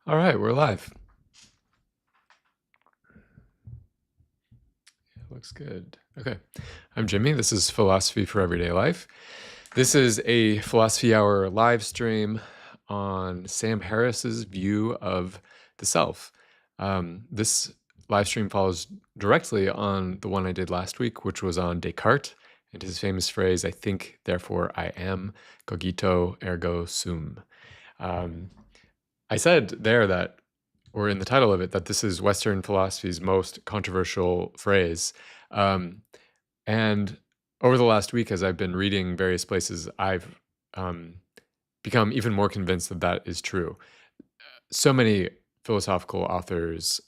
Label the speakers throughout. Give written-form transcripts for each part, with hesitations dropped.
Speaker 1: All right, we're live. Looks good. Okay. I'm Jimmy. This is Philosophy for Everyday Life. This is a Philosophy Hour live stream on Sam Harris's view of the self. This live stream follows directly on the one I did last week, which was on Descartes and his famous phrase, "I think, therefore I am, cogito ergo sum." I said there that, or in the title of it, that this is Western philosophy's most controversial phrase. Um, and over the last week, as I've been reading various places, I've become even more convinced that that is true. So many philosophical authors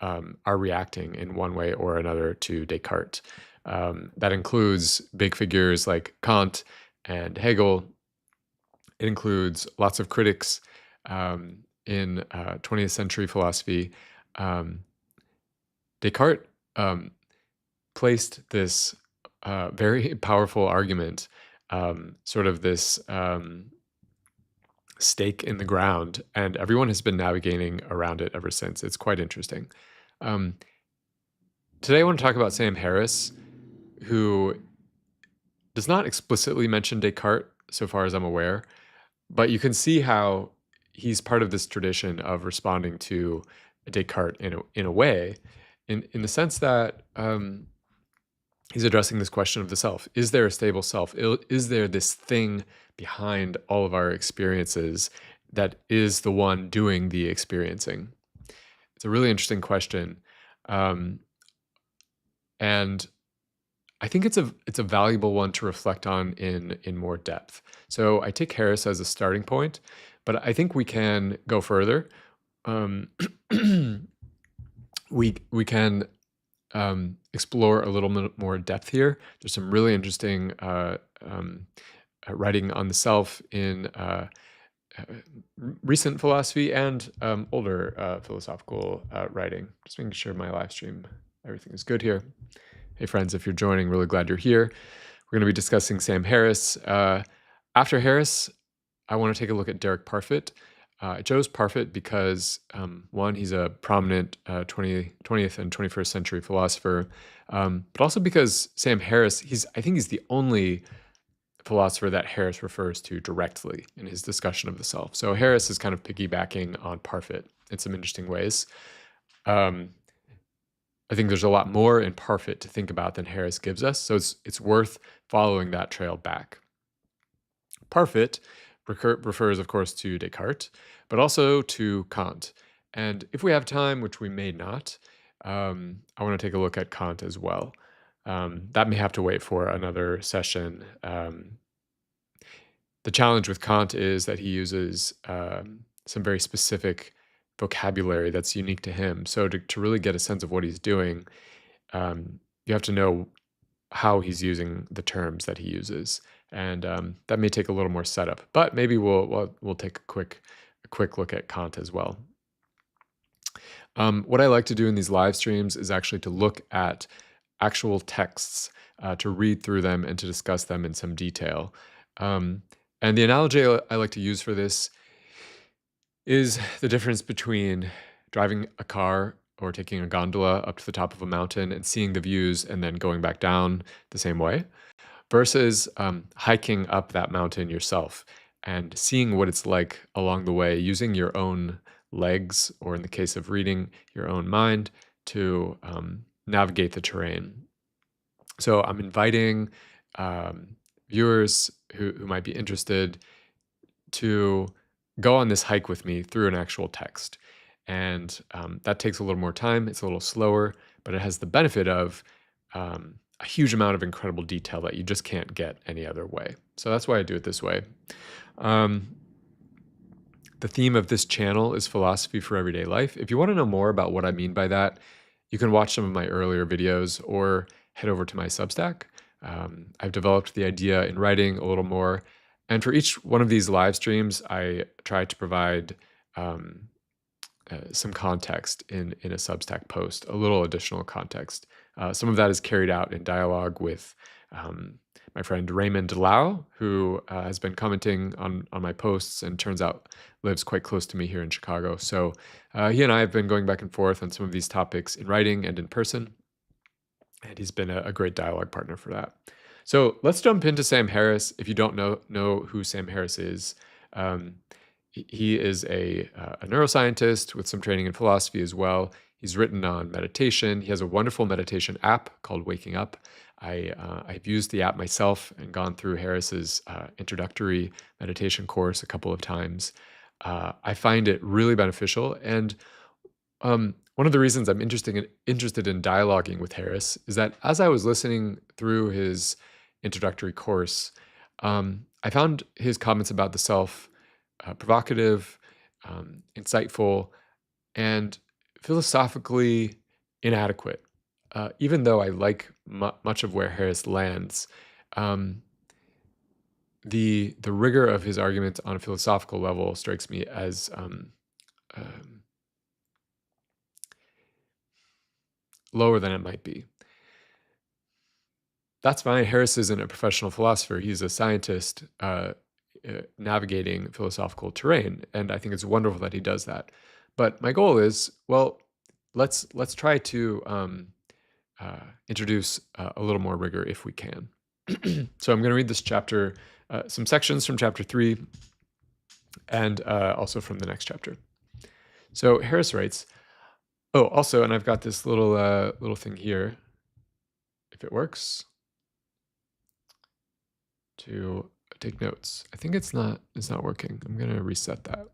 Speaker 1: are reacting in one way or another to Descartes. That includes big figures like Kant and Hegel. It includes lots of critics in 20th century philosophy. Descartes placed this very powerful argument, sort of this stake in the ground, and everyone has been navigating around it ever since. It's quite interesting. Today I want to talk about Sam Harris, who does not explicitly mention Descartes, so far as I'm aware, but you can see how he's part of this tradition of responding to Descartes in a way, in the sense that he's addressing this question of the self. Is there a stable self? Is there this thing behind all of our experiences that is the one doing the experiencing? It's a really interesting question, and I think it's a valuable one to reflect on in more depth. So I take Harris as a starting point, but I think we can go further. We can explore a little bit more depth here. There's some really interesting writing on the self in recent philosophy and older philosophical writing. Just making sure my live stream, everything is good here. Hey friends, if you're joining, really glad you're here. We're going to be discussing Sam Harris. After Harris, I want to take a look at Derek Parfit. I chose Parfit because, one, he's a prominent 20th and 21st century philosopher, but also because Sam Harris, I think he's the only philosopher that Harris refers to directly in his discussion of the self. So Harris is kind of piggybacking on Parfit in some interesting ways. I think there's a lot more in Parfit to think about than Harris gives us, so it's worth following that trail back. Parfit refers, of course, to Descartes, but also to Kant. And if we have time, which we may not, I want to take a look at Kant as well. That may have to wait for another session. The challenge with Kant is that he uses some very specific vocabulary that's unique to him. So to really get a sense of what he's doing, you have to know how he's using the terms that he uses, and that may take a little more setup. But maybe we'll take a quick look at Kant as well. What I like to do in these live streams is actually to look at actual texts, to read through them and to discuss them in some detail. And the analogy I like to use for this is the difference between driving a car or taking a gondola up to the top of a mountain and seeing the views and then going back down the same way, versus hiking up that mountain yourself and seeing what it's like along the way, using your own legs, or in the case of reading, your own mind, to navigate the terrain. So I'm inviting viewers who might be interested to go on this hike with me through an actual text. And that takes a little more time. It's a little slower, but it has the benefit of a huge amount of incredible detail that you just can't get any other way. So that's why I do it this way. The theme of this channel is philosophy for everyday life. If you want to know more about what I mean by that, you can watch some of my earlier videos or head over to my Substack. I've developed the idea in writing a little more. And for each one of these live streams, I try to provide some context in a Substack post, a little additional context. Some of that is carried out in dialogue with my friend Raymond Lau, who has been commenting on my posts and turns out lives quite close to me here in Chicago. So he and I have been going back and forth on some of these topics in writing and in person, and he's been a great dialogue partner for that. So let's jump into Sam Harris. If you don't know who Sam Harris is, um, he is a neuroscientist with some training in philosophy as well. He's written on meditation. He has a wonderful meditation app called Waking Up. I've used the app myself and gone through Harris's introductory meditation course a couple of times. I find it really beneficial, and one of the reasons I'm interested in dialoguing with Harris is that as I was listening through his introductory course, I found his comments about the self provocative, insightful, and philosophically inadequate. Even though I like much of where Harris lands, um, the rigor of his argument on a philosophical level strikes me as lower than it might be. That's fine. Harris isn't a professional philosopher. He's a scientist navigating philosophical terrain, and I think it's wonderful that he does that. But my goal is, well, let's try to introduce a little more rigor if we can. So I'm going to read this chapter, some sections from chapter 3, and also from the next chapter. So Harris writes, oh, also, and I've got this little thing here, if it works, to take notes. I think it's not working. I'm going to reset that.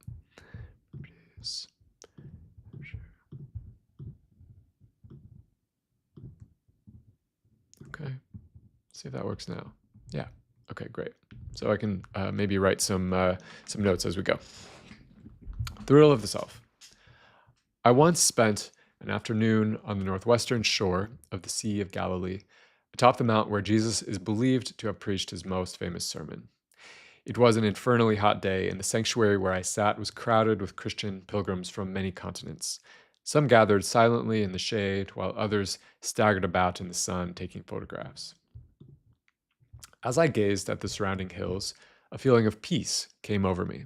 Speaker 1: Okay, see if that works now. Yeah, okay, great. So I can maybe write some notes as we go. Thrill of the self. I once spent an afternoon on the northwestern shore of the Sea of Galilee, atop the mount where Jesus is believed to have preached his most famous sermon. It was an infernally hot day, and the sanctuary where I sat was crowded with Christian pilgrims from many continents. Some gathered silently in the shade, while others staggered about in the sun, taking photographs. As I gazed at the surrounding hills, a feeling of peace came over me.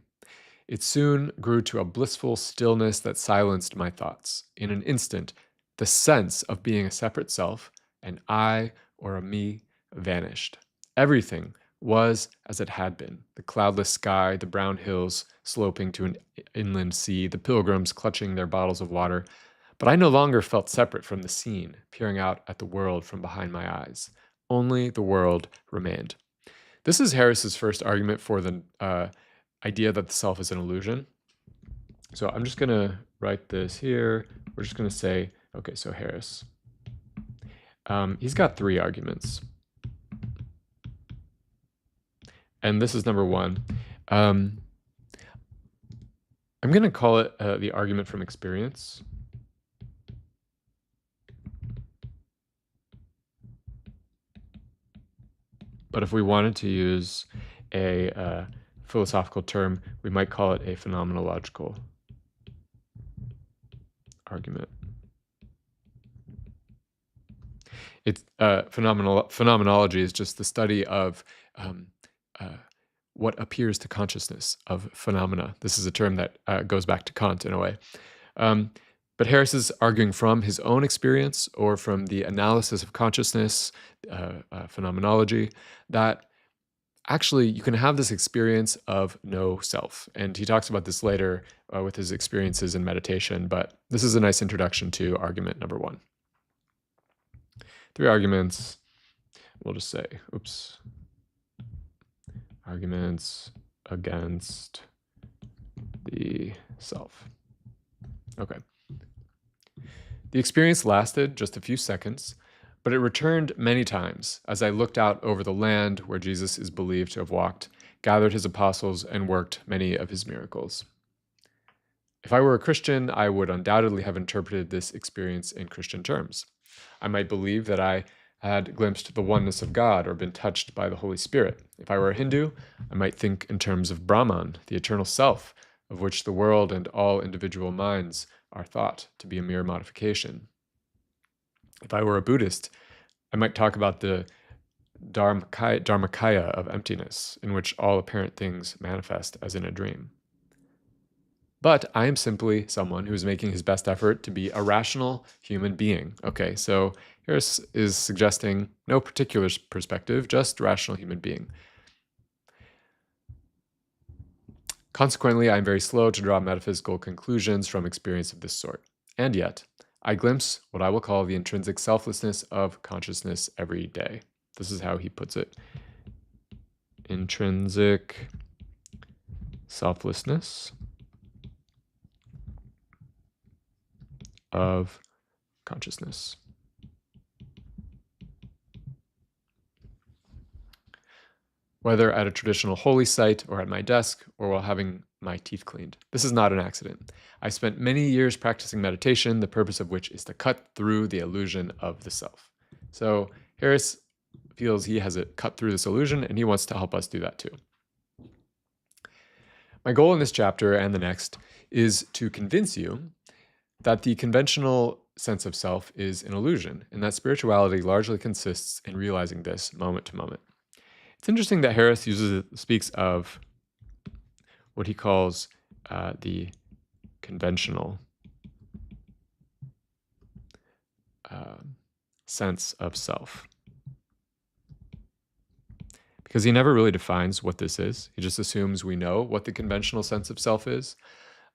Speaker 1: It soon grew to a blissful stillness that silenced my thoughts. In an instant, the sense of being a separate self, an I or a me, vanished. Everything was as it had been: the cloudless sky, the brown hills sloping to an inland sea, the pilgrims clutching their bottles of water. But I no longer felt separate from the scene, peering out at the world from behind my eyes. Only the world remained. This is Harris's first argument for the idea that the self is an illusion. So I'm just going to write this here. We're just going to say, okay, so Harris. He's got 3 arguments. And this is number 1. I'm going to call it the argument from experience. But if we wanted to use a philosophical term, we might call it a phenomenological argument. It's phenomenology is just the study of what appears to consciousness, of phenomena. This is a term that goes back to Kant in a way. But Harris is arguing from his own experience or from the analysis of consciousness, phenomenology, that actually you can have this experience of no self. And he talks about this later with his experiences in meditation, but this is a nice introduction to argument number 1. 3 arguments, we'll just say, arguments against the self. Okay. The experience lasted just a few seconds, but it returned many times as I looked out over the land where Jesus is believed to have walked, gathered his apostles, and worked many of his miracles. If I were a Christian, I would undoubtedly have interpreted this experience in Christian terms. I might believe that I had glimpsed the oneness of God or been touched by the Holy Spirit. If I were a Hindu, I might think in terms of Brahman, the eternal self, of which the world and all individual minds are thought to be a mere modification. If I were a Buddhist, I might talk about the dharmakaya of emptiness, in which all apparent things manifest as in a dream. But I am simply someone who is making his best effort to be a rational human being. Okay, so Harris is suggesting no particular perspective, just rational human being. Consequently, I am very slow to draw metaphysical conclusions from experience of this sort. And yet, I glimpse what I will call the intrinsic selflessness of consciousness every day. This is how he puts it. Intrinsic selflessness of consciousness. Whether at a traditional holy site or at my desk or while having my teeth cleaned. This is not an accident. I spent many years practicing meditation, the purpose of which is to cut through the illusion of the self. So Harris feels he has cut through this illusion, and he wants to help us do that too. My goal in this chapter and the next is to convince you that the conventional sense of self is an illusion, and that spirituality largely consists in realizing this moment to moment. It's interesting that Harris speaks of what he calls the conventional sense of self, because he never really defines what this is. He just assumes we know what the conventional sense of self is,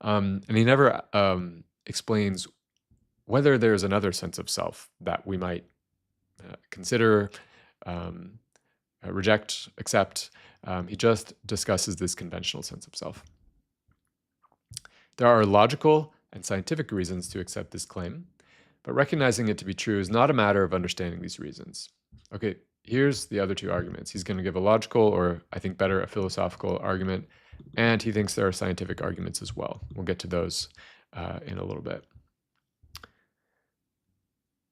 Speaker 1: and he never explains whether there's another sense of self that we might consider, reject, accept. He just discusses this conventional sense of self. There are logical and scientific reasons to accept this claim, but recognizing it to be true is not a matter of understanding these reasons. Okay, here's the other two arguments. He's going to give a logical, or I think better, a philosophical argument, and he thinks there are scientific arguments as well. We'll get to those in a little bit.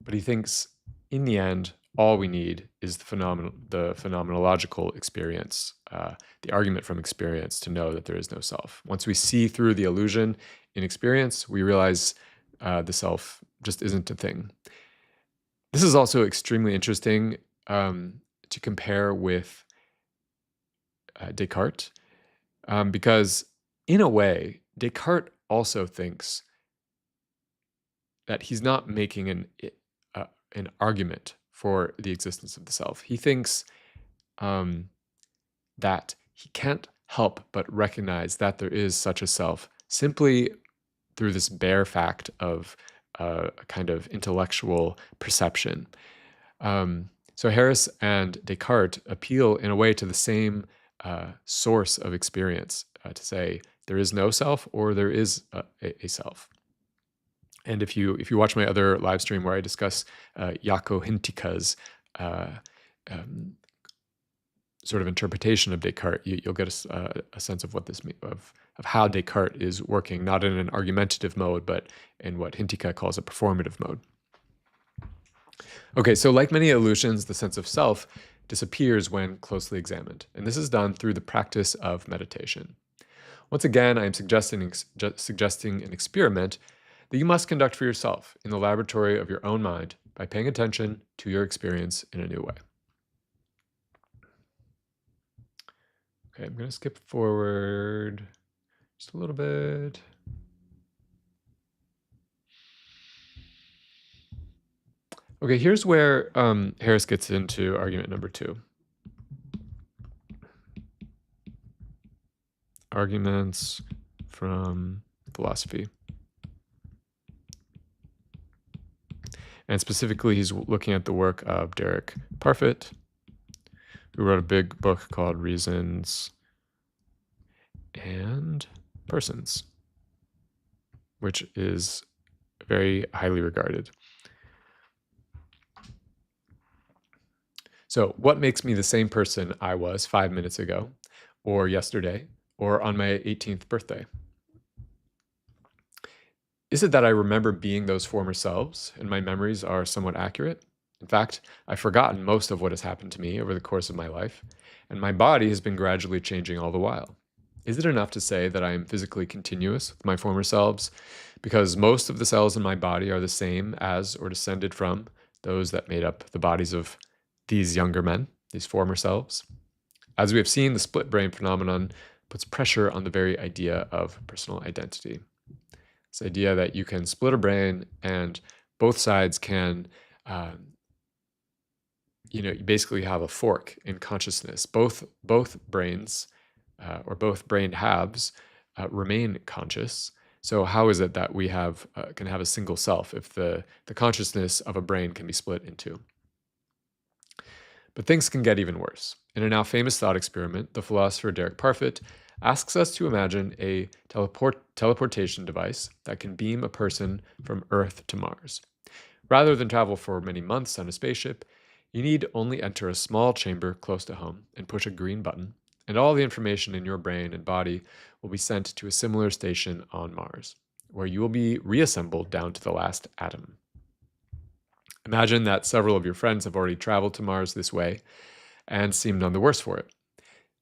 Speaker 1: But he thinks, in the end, all we need is the phenomenological experience, the argument from experience to know that there is no self. Once we see through the illusion in experience, we realize the self just isn't a thing. This is also extremely interesting to compare with Descartes, because in a way, Descartes also thinks that he's not making an argument for the existence of the self. He thinks that he can't help but recognize that there is such a self simply through this bare fact of a kind of intellectual perception. So Harris and Descartes appeal in a way to the same source of experience, to say there is no self or there is a self. And if you watch my other live stream where I discuss Jaakko Hintika's sort of interpretation of Descartes, you'll get a sense of what this means, of how Descartes is working, not in an argumentative mode, but in what Hintika calls a performative mode. Okay, so like many illusions, the sense of self disappears when closely examined, and this is done through the practice of meditation. Once again, I am suggesting an experiment that you must conduct for yourself in the laboratory of your own mind by paying attention to your experience in a new way. Okay, I'm going to skip forward just a little bit. Okay, here's where Harris gets into argument number 2. Arguments from philosophy. And specifically, he's looking at the work of Derek Parfit, who wrote a big book called Reasons and Persons, which is very highly regarded. So what makes me the same person I was 5 minutes ago, or yesterday, or on my 18th birthday? Is it that I remember being those former selves and my memories are somewhat accurate? In fact, I've forgotten most of what has happened to me over the course of my life, and my body has been gradually changing all the while. Is it enough to say that I am physically continuous with my former selves, because most of the cells in my body are the same as or descended from those that made up the bodies of these younger men? these former selves. As we have seen, the split brain phenomenon puts pressure on the very idea of personal identity. This idea that you can split a brain and both sides can, you basically have a fork in consciousness. Both brains or both brain halves remain conscious. So how is it that we can have a single self if the consciousness of a brain can be split in two? But things can get even worse. In a now famous thought experiment, the philosopher Derek Parfit asks us to imagine a teleportation device that can beam a person from Earth to Mars. Rather than travel for many months on a spaceship, you need only enter a small chamber close to home and push a green button, and all the information in your brain and body will be sent to a similar station on Mars, where you will be reassembled down to the last atom. Imagine that several of your friends have already traveled to Mars this way and seem none the worse for it.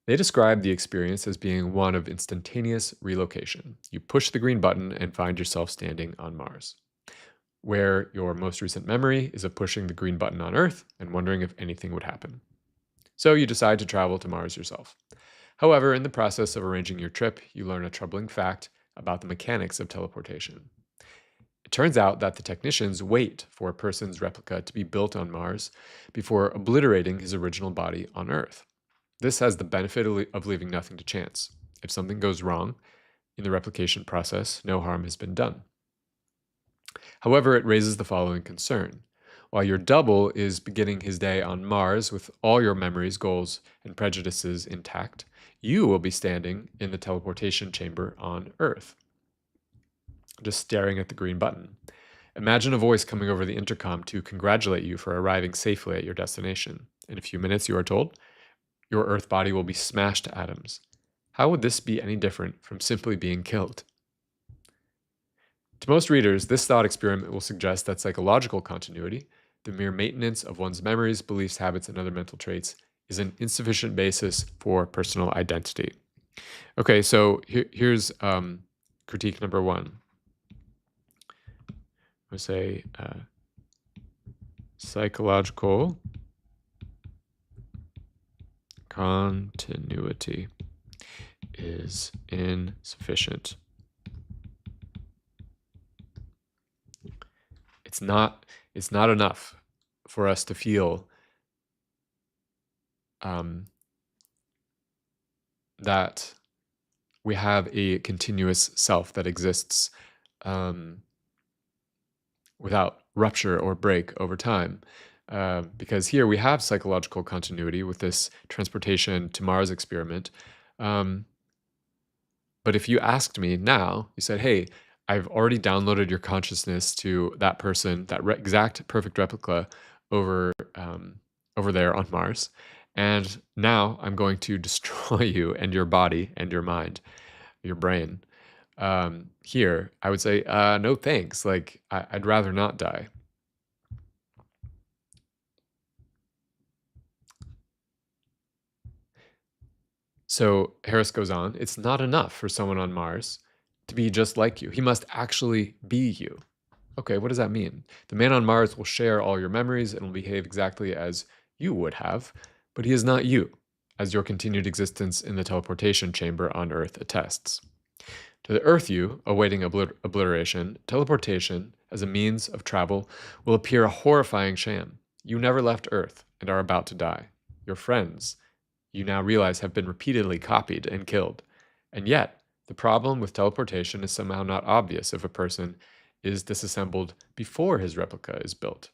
Speaker 1: They describe the experience as being one of instantaneous relocation. You push the green button and find yourself standing on Mars, where your most recent memory is of pushing the green button on Earth and wondering if anything would happen. So you decide to travel to Mars yourself. However, in the process of arranging your trip, you learn a troubling fact about the mechanics of teleportation. It turns out that the technicians wait for a person's replica to be built on Mars before obliterating his original body on Earth. This has the benefit of leaving nothing to chance. If something goes wrong in the replication process, no harm has been done. However, it raises the following concern. While your double is beginning his day on Mars with all your memories, goals, and prejudices intact, you will be standing in the teleportation chamber on Earth, just staring at the green button. Imagine a voice coming over the intercom to congratulate you for arriving safely at your destination. In a few minutes, you are told, your Earth body will be smashed to atoms. How would this be any different from simply being killed? To most readers, this thought experiment will suggest that psychological continuity, the mere maintenance of one's memories, beliefs, habits, and other mental traits, is an insufficient basis for personal identity. Okay, so here's critique number one. I'm going to say psychological continuity is insufficient. It's not enough for us to feel that we have a continuous self that exists without rupture or break over time. Because here we have psychological continuity with this transportation to Mars experiment. But if you asked me now, you said, hey, I've already downloaded your consciousness to that person, that exact perfect replica over there on Mars. And now I'm going to destroy you and your body and your mind, your brain. Here, I would say, no thanks. Like, I'd rather not die. So Harris goes on, it's not enough for someone on Mars to be just like you. He must actually be you. Okay, what does that mean? The man on Mars will share all your memories and will behave exactly as you would have, but he is not you, as your continued existence in the teleportation chamber on Earth attests. To the Earth you, awaiting obliteration, teleportation as a means of travel will appear a horrifying sham. You never left Earth and are about to die. Your friends, you now realize, have been repeatedly copied and killed. And yet, the problem with teleportation is somehow not obvious if a person is disassembled before his replica is built.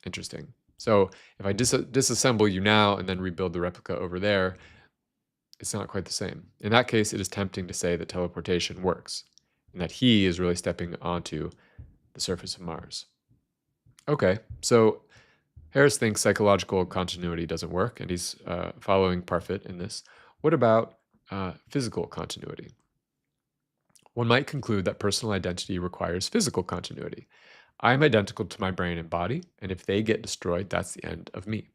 Speaker 1: Interesting. So if I disassemble you now and then rebuild the replica over there, it's not quite the same. In that case, it is tempting to say that teleportation works and that he is really stepping onto the surface of Mars. Okay, so Harris thinks psychological continuity doesn't work, and he's following Parfit in this. What about physical continuity? One might conclude that personal identity requires physical continuity. I am identical to my brain and body, and if they get destroyed, that's the end of me.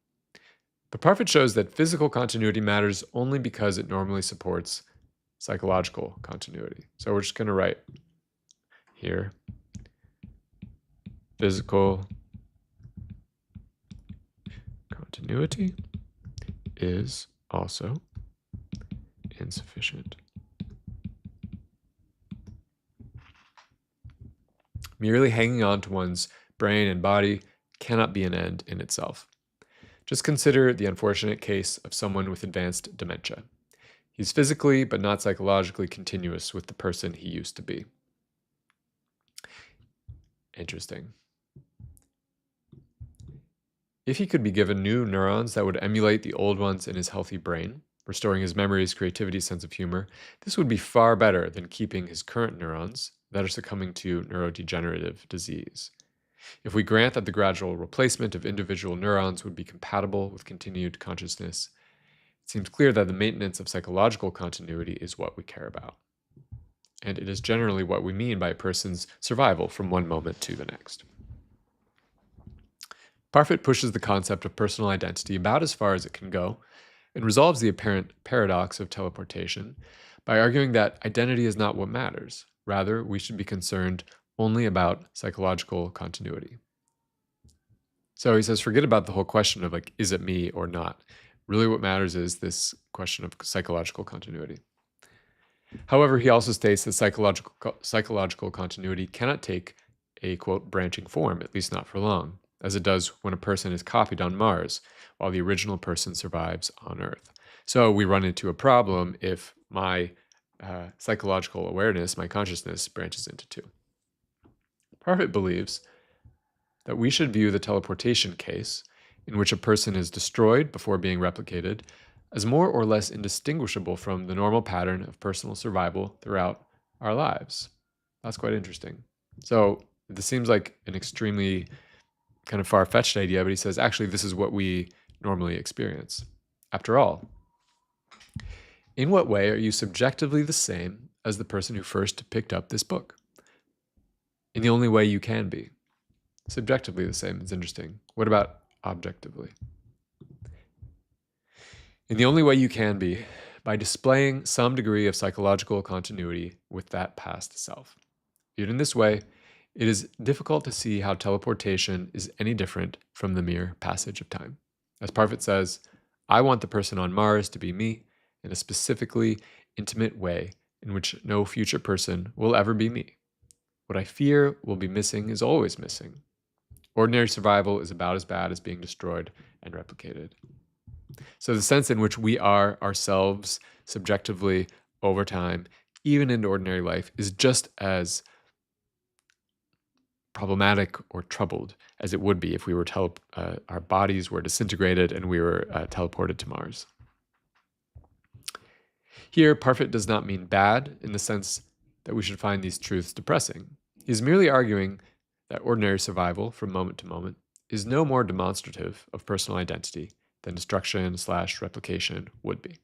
Speaker 1: But Parfit shows that physical continuity matters only because it normally supports psychological continuity. So we're just going to write here, physical continuity is also insufficient. Merely hanging on to one's brain and body cannot be an end in itself. Just consider the unfortunate case of someone with advanced dementia. He's physically, but not psychologically, continuous with the person he used to be. Interesting. If he could be given new neurons that would emulate the old ones in his healthy brain, restoring his memories, creativity, sense of humor, this would be far better than keeping his current neurons that are succumbing to neurodegenerative disease. If we grant that the gradual replacement of individual neurons would be compatible with continued consciousness, it seems clear that the maintenance of psychological continuity is what we care about. And it is generally what we mean by a person's survival from one moment to the next. Parfit pushes the concept of personal identity about as far as it can go and resolves the apparent paradox of teleportation by arguing that identity is not what matters. Rather, we should be concerned only about psychological continuity. So he says, forget about the whole question of like, is it me or not? Really what matters is this question of psychological continuity. However, he also states that psychological continuity cannot take a, quote, branching form, at least not for long, as it does when a person is copied on Mars, while the original person survives on Earth. So we run into a problem if my psychological awareness, my consciousness, branches into two. Parfit believes that we should view the teleportation case, in which a person is destroyed before being replicated, as more or less indistinguishable from the normal pattern of personal survival throughout our lives. That's quite interesting. So this seems like an extremely kind of far-fetched idea, but he says, actually, this is what we normally experience. After all, in what way are you subjectively the same as the person who first picked up this book? In the only way you can be. Subjectively the same is interesting. What about objectively? In the only way you can be, by displaying some degree of psychological continuity with that past self. Viewed in this way, it is difficult to see how teleportation is any different from the mere passage of time. As Parfit says, I want the person on Mars to be me in a specifically intimate way in which no future person will ever be me. What I fear will be missing is always missing. Ordinary survival is about as bad as being destroyed and replicated. So the sense in which we are ourselves subjectively over time, even in ordinary life, is just as problematic or troubled as it would be if we were our bodies were disintegrated and we were teleported to Mars. Here, Parfit does not mean bad in the sense that we should find these truths depressing. He's merely arguing that ordinary survival from moment to moment is no more demonstrative of personal identity than destruction/replication would be.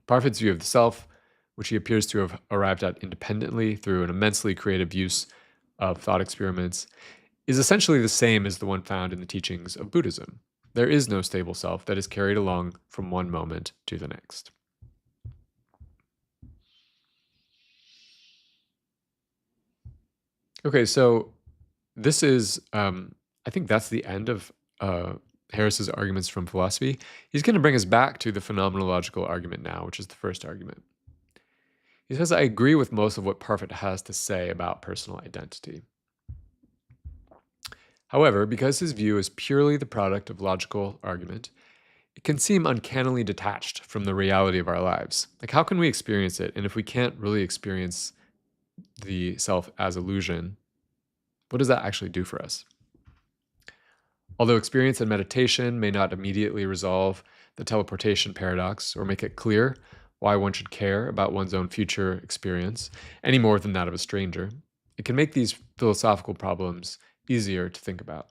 Speaker 1: Parfit's view of the self, which he appears to have arrived at independently through an immensely creative use of thought experiments, is essentially the same as the one found in the teachings of Buddhism. There is no stable self that is carried along from one moment to the next. Okay, so this is, I think that's the end of Harris's arguments from philosophy. He's going to bring us back to the phenomenological argument now, which is the first argument. He says, I agree with most of what Parfit has to say about personal identity. However, because his view is purely the product of logical argument, it can seem uncannily detached from the reality of our lives. Like, how can we experience it? And if we can't really experience the self as illusion, what does that actually do for us? Although experience and meditation may not immediately resolve the teleportation paradox or make it clear why one should care about one's own future experience any more than that of a stranger, it can make these philosophical problems easier to think about.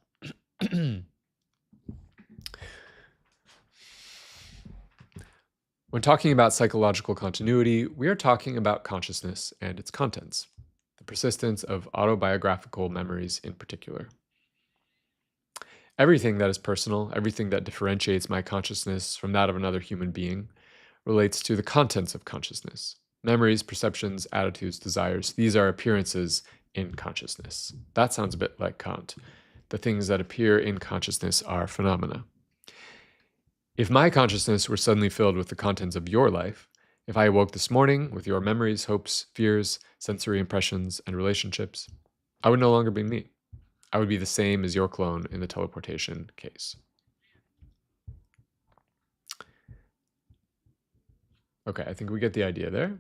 Speaker 1: When talking about psychological continuity, we are talking about consciousness and its contents, the persistence of autobiographical memories in particular. Everything that is personal, everything that differentiates my consciousness from that of another human being, relates to the contents of consciousness. Memories, perceptions, attitudes, desires, these are appearances in consciousness. That sounds a bit like Kant. The things that appear in consciousness are phenomena. If my consciousness were suddenly filled with the contents of your life, if I awoke this morning with your memories, hopes, fears, sensory impressions, and relationships, I would no longer be me. I would be the same as your clone in the teleportation case. Okay, I think we get the idea there.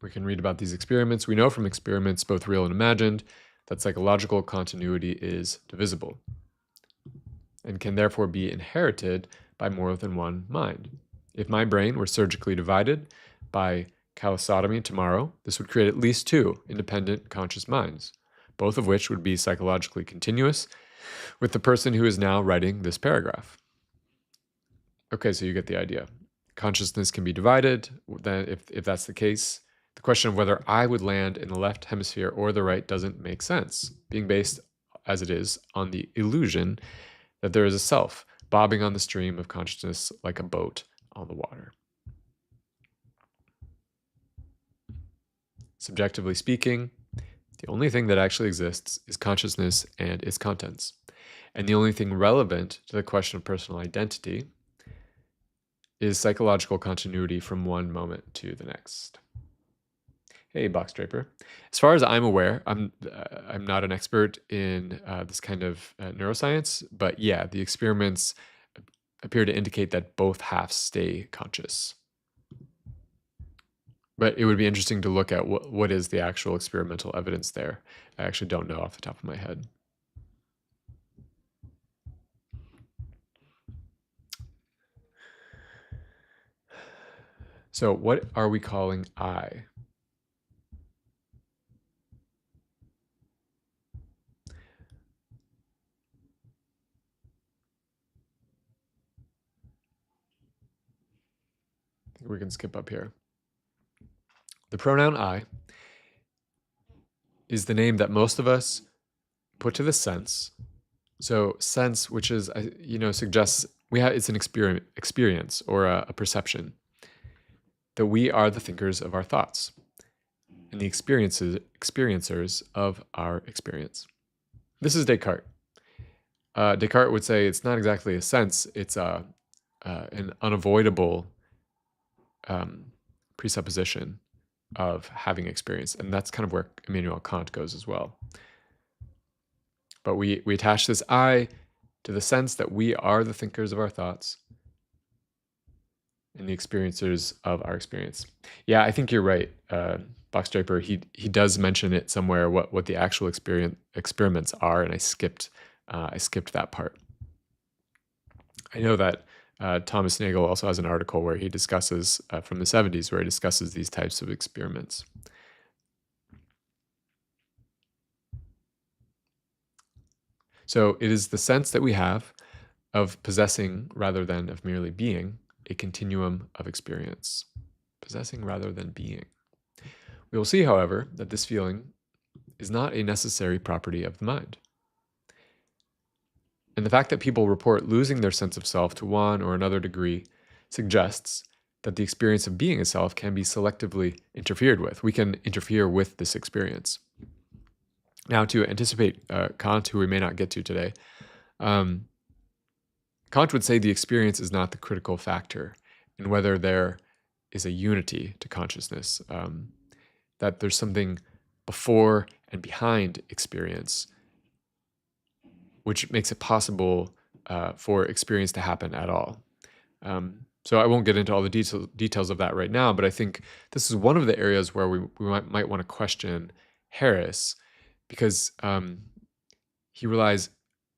Speaker 1: We can read about these experiments. We know from experiments, both real and imagined, that psychological continuity is divisible and can therefore be inherited by more than one mind. If my brain were surgically divided by calosotomy tomorrow, this would create at least two independent conscious minds, both of which would be psychologically continuous with the person who is now writing this paragraph. Okay, so you get the idea. Consciousness can be divided. Then if that's the case, the question of whether I would land in the left hemisphere or the right doesn't make sense, being based, as it is, on the illusion that there is a self bobbing on the stream of consciousness like a boat on the water. Subjectively speaking, the only thing that actually exists is consciousness and its contents. And the only thing relevant to the question of personal identity is psychological continuity from one moment to the next. Hey, Box Draper. As far as I'm aware, I'm not an expert in this kind of neuroscience, but yeah, the experiments appear to indicate that both halves stay conscious. But it would be interesting to look at what is the actual experimental evidence there. I actually don't know off the top of my head. So what are we calling I? I think we can skip up here. The pronoun I is the name that most of us put to the sense. So sense, which is, suggests it's an experience or a perception that we are the thinkers of our thoughts and the experiencers of our experience. This is Descartes. Descartes would say it's not exactly a sense, it's an unavoidable presupposition of having experience. And that's kind of where Immanuel Kant goes as well. But we attach this I to the sense that we are the thinkers of our thoughts and the experiencers of our experience. Yeah, I think you're right, Box Draper. He does mention it somewhere what the actual experiments are, and I skipped that part. I know that Thomas Nagel also has an article where he discusses from the 70s where he discusses these types of experiments. So it is the sense that we have of possessing rather than of merely being a continuum of experience. Possessing rather than being. We will see, however, that this feeling is not a necessary property of the mind. And the fact that people report losing their sense of self to one or another degree suggests that the experience of being a self can be selectively interfered with. We can interfere with this experience. Now, to anticipate Kant, who we may not get to today, Kant would say the experience is not the critical factor in whether there is a unity to consciousness, that there's something before and behind experience, which makes it possible for experience to happen at all. So I won't get into all the details of that right now, but I think this is one of the areas where we might want to question Harris, because he relies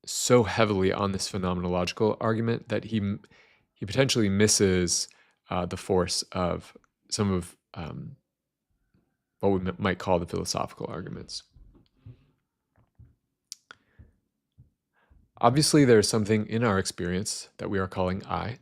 Speaker 1: so heavily on this phenomenological argument that he potentially misses the force of some of what we might call the philosophical arguments. Obviously, there is something in our experience that we are calling I,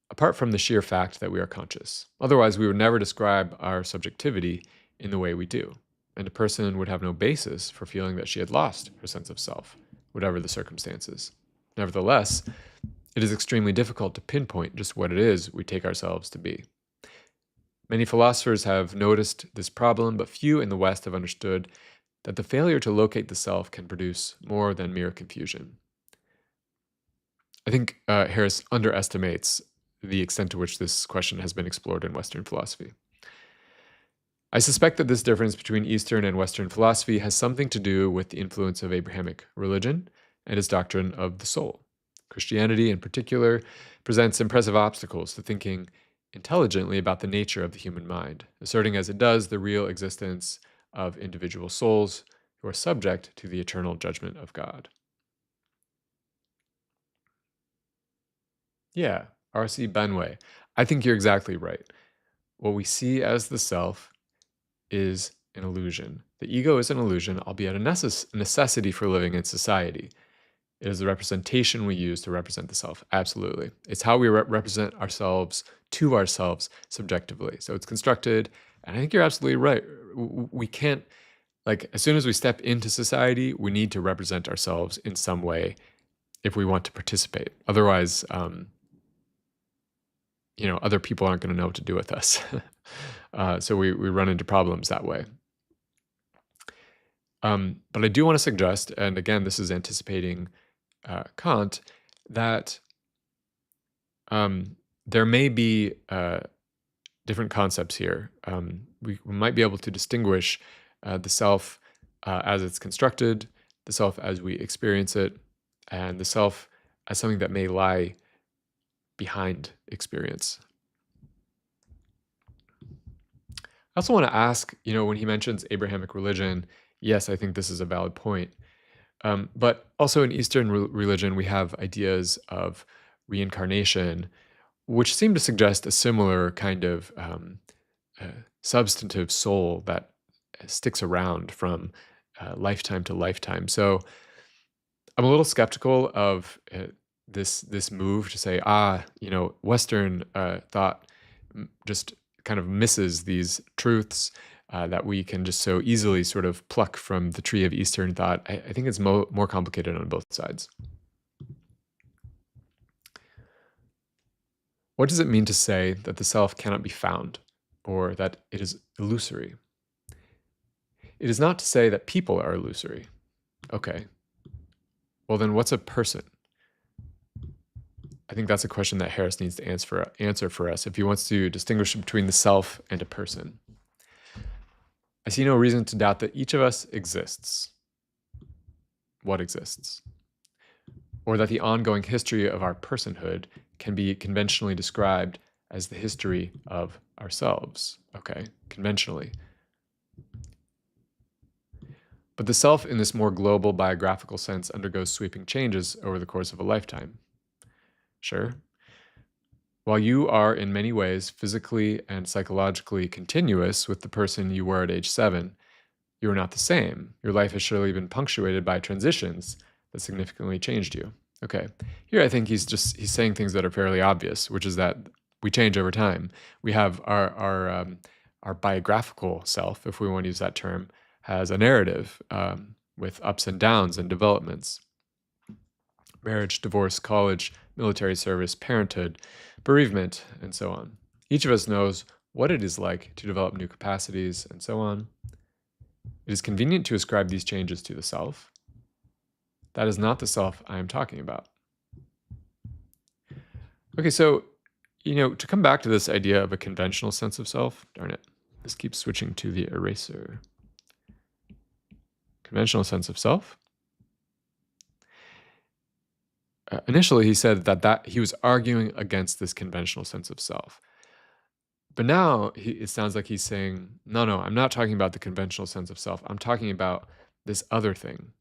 Speaker 1: apart from the sheer fact that we are conscious. Otherwise, we would never describe our subjectivity in the way we do, and a person would have no basis for feeling that she had lost her sense of self, whatever the circumstances. Nevertheless, it is extremely difficult to pinpoint just what it is we take ourselves to be. Many philosophers have noticed this problem, but few in the West have understood that the failure to locate the self can produce more than mere confusion. I think Harris underestimates the extent to which this question has been explored in Western philosophy. I suspect that this difference between Eastern and Western philosophy has something to do with the influence of Abrahamic religion and its doctrine of the soul. Christianity, in particular, presents impressive obstacles to thinking intelligently about the nature of the human mind, asserting as it does the real existence of individual souls who are subject to the eternal judgment of God. Yeah, R.C. Benway. I think you're exactly right. What we see as the self is an illusion. The ego is an illusion, albeit a necessity for living in society. It is the representation we use to represent the self. Absolutely. It's how we represent ourselves to ourselves subjectively. So it's constructed, and I think you're absolutely right. We can't, like, as soon as we step into society, we need to represent ourselves in some way if we want to participate. Otherwise, other people aren't going to know what to do with us. So we run into problems that way. But I do want to suggest, and again, this is anticipating Kant, that there may be different concepts here. We might be able to distinguish the self as it's constructed, the self as we experience it, and the self as something that may lie behind experience. I also want to ask, when he mentions Abrahamic religion, yes, I think this is a valid point. But also in Eastern religion, we have ideas of reincarnation, which seem to suggest a similar kind of substantive soul that sticks around from lifetime to lifetime. So I'm a little skeptical of this move to say, Western thought just kind of misses these truths that we can just so easily sort of pluck from the tree of Eastern thought. I think it's more complicated on both sides. What does it mean to say that the self cannot be found, or that it is illusory? It is not to say that people are illusory. Okay. Well, then what's a person? I think that's a question that Harris needs to answer for us if he wants to distinguish between the self and a person. I see no reason to doubt that each of us exists. What exists? Or that the ongoing history of our personhood can be conventionally described as the history of ourselves. Okay, conventionally. But the self in this more global biographical sense undergoes sweeping changes over the course of a lifetime. Sure. While you are in many ways physically and psychologically continuous with the person you were at age 7, you are not the same. Your life has surely been punctuated by transitions that significantly changed you. Okay. Here I think he's saying things that are fairly obvious, which is that we change over time. We have our biographical self, if we want to use that term, has a narrative with ups and downs and developments. Marriage, divorce, college, military service, parenthood, bereavement, and so on. Each of us knows what it is like to develop new capacities, and so on. It is convenient to ascribe these changes to the self. That is not the self I am talking about. Okay, so, to come back to this idea of a conventional sense of self, darn it, this keeps switching to the eraser. Conventional sense of self. Initially, he said that he was arguing against this conventional sense of self. But now it sounds like he's saying, no, I'm not talking about the conventional sense of self. I'm talking about this other thing.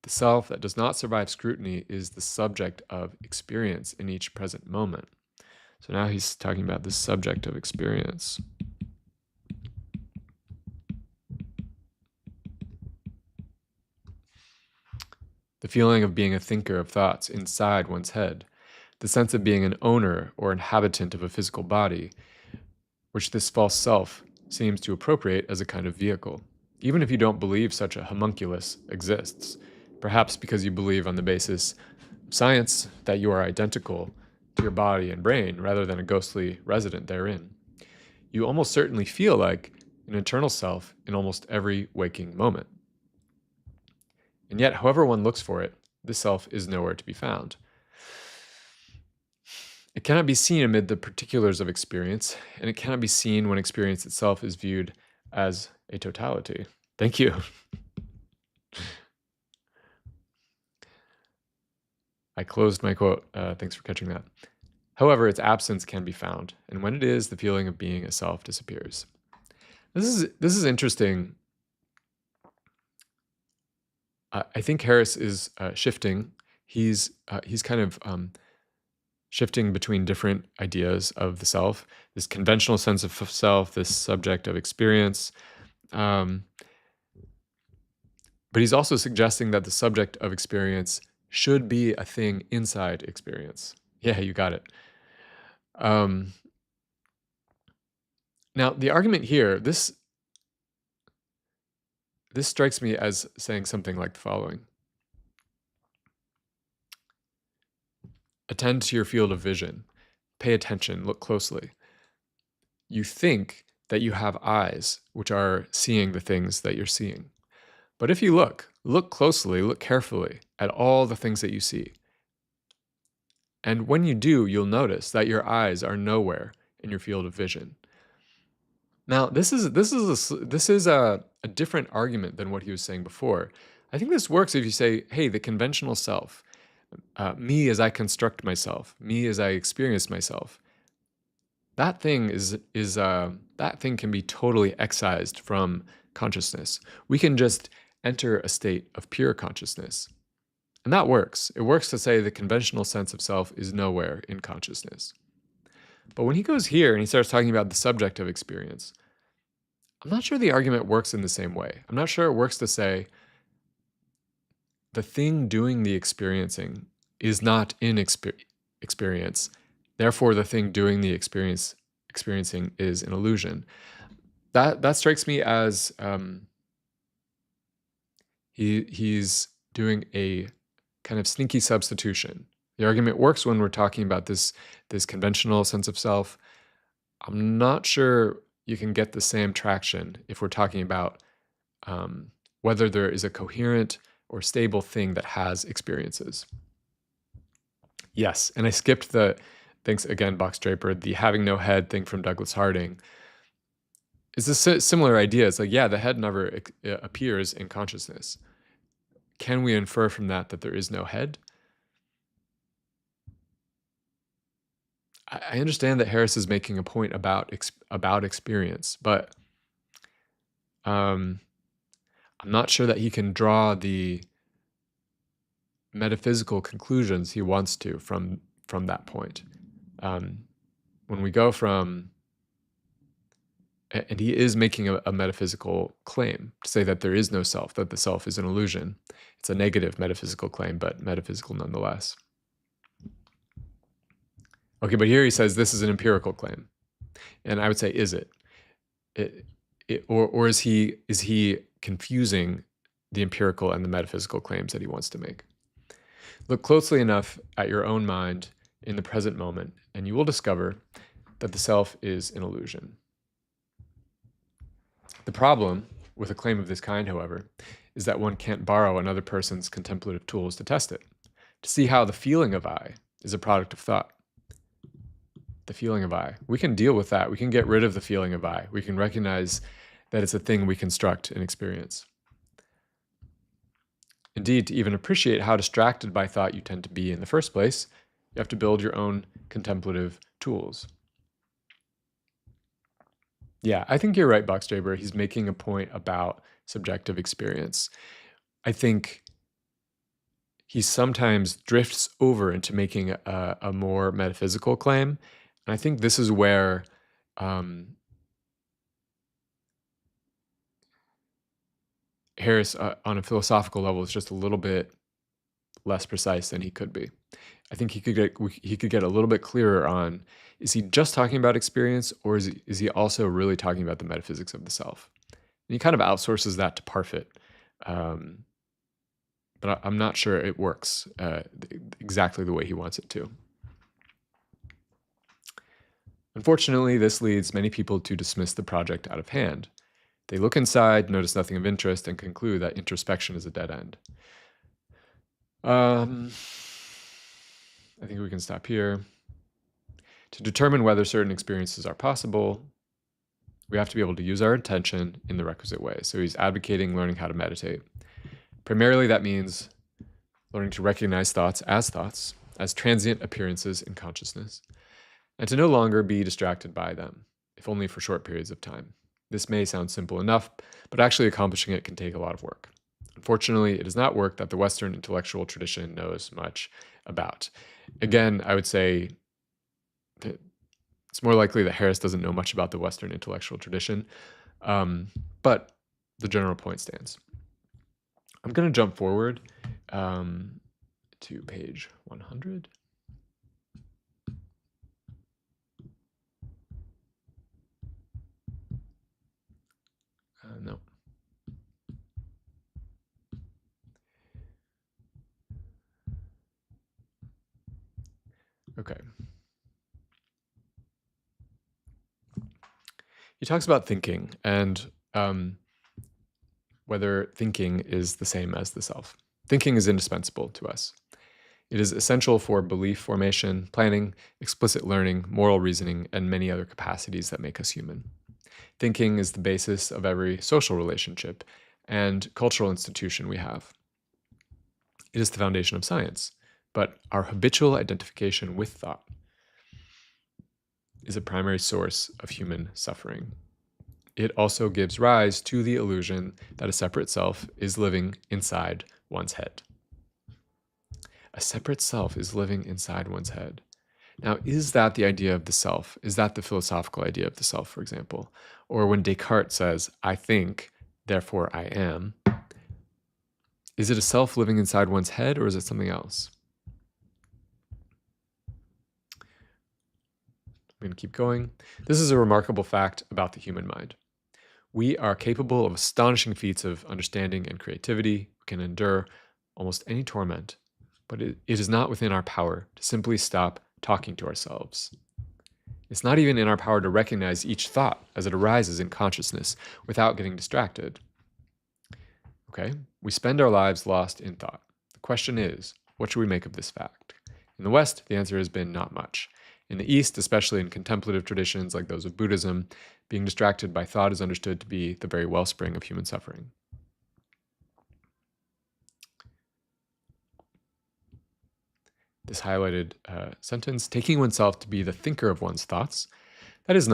Speaker 1: The self that does not survive scrutiny is the subject of experience in each present moment. So now he's talking about the subject of experience. The feeling of being a thinker of thoughts inside one's head, the sense of being an owner or inhabitant of a physical body, which this false self seems to appropriate as a kind of vehicle, even if you don't believe such a homunculus exists, perhaps because you believe on the basis of science that you are identical to your body and brain rather than a ghostly resident therein. you almost certainly feel like an internal self in almost every waking moment. And yet, however one looks for it, this self is nowhere to be found. It cannot be seen amid the particulars of experience, and it cannot be seen when experience itself is viewed as a totality. Thank you. I closed my quote. Thanks for catching that. However, its absence can be found, and when it is, the feeling of being a self disappears. This is interesting. I think Harris is shifting. He's kind of shifting between different ideas of the self, this conventional sense of self, this subject of experience. But he's also suggesting that the subject of experience should be a thing inside experience. Yeah, you got it. Now, the argument here, this strikes me as saying something like the following. Attend to your field of vision. Pay attention, look closely. You think that you have eyes which are seeing the things that you're seeing. But if you look closely, look carefully at all the things that you see. And when you do, you'll notice that your eyes are nowhere in your field of vision. Now, this is a different argument than what he was saying before. I think this works if you say, hey, the conventional self, me as I construct myself, me as I experience myself, that thing that thing can be totally excised from consciousness. We can just enter a state of pure consciousness. And that works. It works to say the conventional sense of self is nowhere in consciousness. But when he goes here and he starts talking about the subject of experience, I'm not sure the argument works in the same way. I'm not sure it works to say the thing doing the experiencing is not in experience. Therefore, the thing doing the experiencing is an illusion. That strikes me as he's doing a kind of sneaky substitution. The argument works when we're talking about this conventional sense of self. I'm not sure you can get the same traction if we're talking about whether there is a coherent or stable thing that has experiences. Yes, and I skipped the, thanks again, Box Draper, the having no head thing from Douglas Harding. It's a similar idea. It's like, yeah, the head never appears in consciousness. Can we infer from that there is no head? I understand that Harris is making a point about experience, but I'm not sure that he can draw the metaphysical conclusions he wants to from that point. When we go from, and he is making a metaphysical claim to say that there is no self, that the self is an illusion. It's a negative metaphysical claim, but metaphysical nonetheless. Okay, but here he says this is an empirical claim. And I would say, is it? Or is he confusing the empirical and the metaphysical claims that he wants to make? Look closely enough at your own mind in the present moment, and you will discover that the self is an illusion. The problem with a claim of this kind, however, is that one can't borrow another person's contemplative tools to test it, to see how the feeling of I is a product of thought. The feeling of I. We can deal with that. We can get rid of the feeling of I. We can recognize that it's a thing we construct and experience. Indeed, to even appreciate how distracted by thought you tend to be in the first place, you have to build your own contemplative tools. Yeah, I think you're right, Boxdraber. He's making a point about subjective experience. I think he sometimes drifts over into making a more metaphysical claim. And I think this is where Harris, on a philosophical level, is just a little bit less precise than he could be. I think he could get a little bit clearer on, is he just talking about experience, or is he also really talking about the metaphysics of the self? And he kind of outsources that to Parfit. But I'm not sure it works exactly the way he wants it to. Unfortunately, this leads many people to dismiss the project out of hand. They look inside, notice nothing of interest, and conclude that introspection is a dead end. I think we can stop here. To determine whether certain experiences are possible, we have to be able to use our attention in the requisite way. So he's advocating learning how to meditate. Primarily, that means learning to recognize thoughts, as transient appearances in consciousness, and to no longer be distracted by them, if only for short periods of time. This may sound simple enough, but actually accomplishing it can take a lot of work. Unfortunately, it is not work that the Western intellectual tradition knows much about. Again, I would say that it's more likely that Harris doesn't know much about the Western intellectual tradition, but the general point stands. I'm going to jump forward to page 100. No. Okay. He talks about thinking and whether thinking is the same as the self. Thinking is indispensable to us. It is essential for belief formation, planning, explicit learning, moral reasoning, and many other capacities that make us human. Thinking is the basis of every social relationship and cultural institution we have. It is the foundation of science, but our habitual identification with thought is a primary source of human suffering. It also gives rise to the illusion that a separate self is living inside one's head. A separate self is living inside one's head. Now, is that the idea of the self? Is that the philosophical idea of the self, for example? Or when Descartes says, I think, therefore I am, is it a self living inside one's head, or is it something else? I'm going to keep going. This is a remarkable fact about the human mind. We are capable of astonishing feats of understanding and creativity. We can endure almost any torment, but it is not within our power to simply stop talking to ourselves. It's not even in our power to recognize each thought as it arises in consciousness without getting distracted. Okay, we spend our lives lost in thought. The question is, what should we make of this fact? In the West, the answer has been not much. In the East, especially in contemplative traditions like those of Buddhism, being distracted by thought is understood to be the very wellspring of human suffering. This highlighted sentence, taking oneself to be the thinker of one's thoughts, that is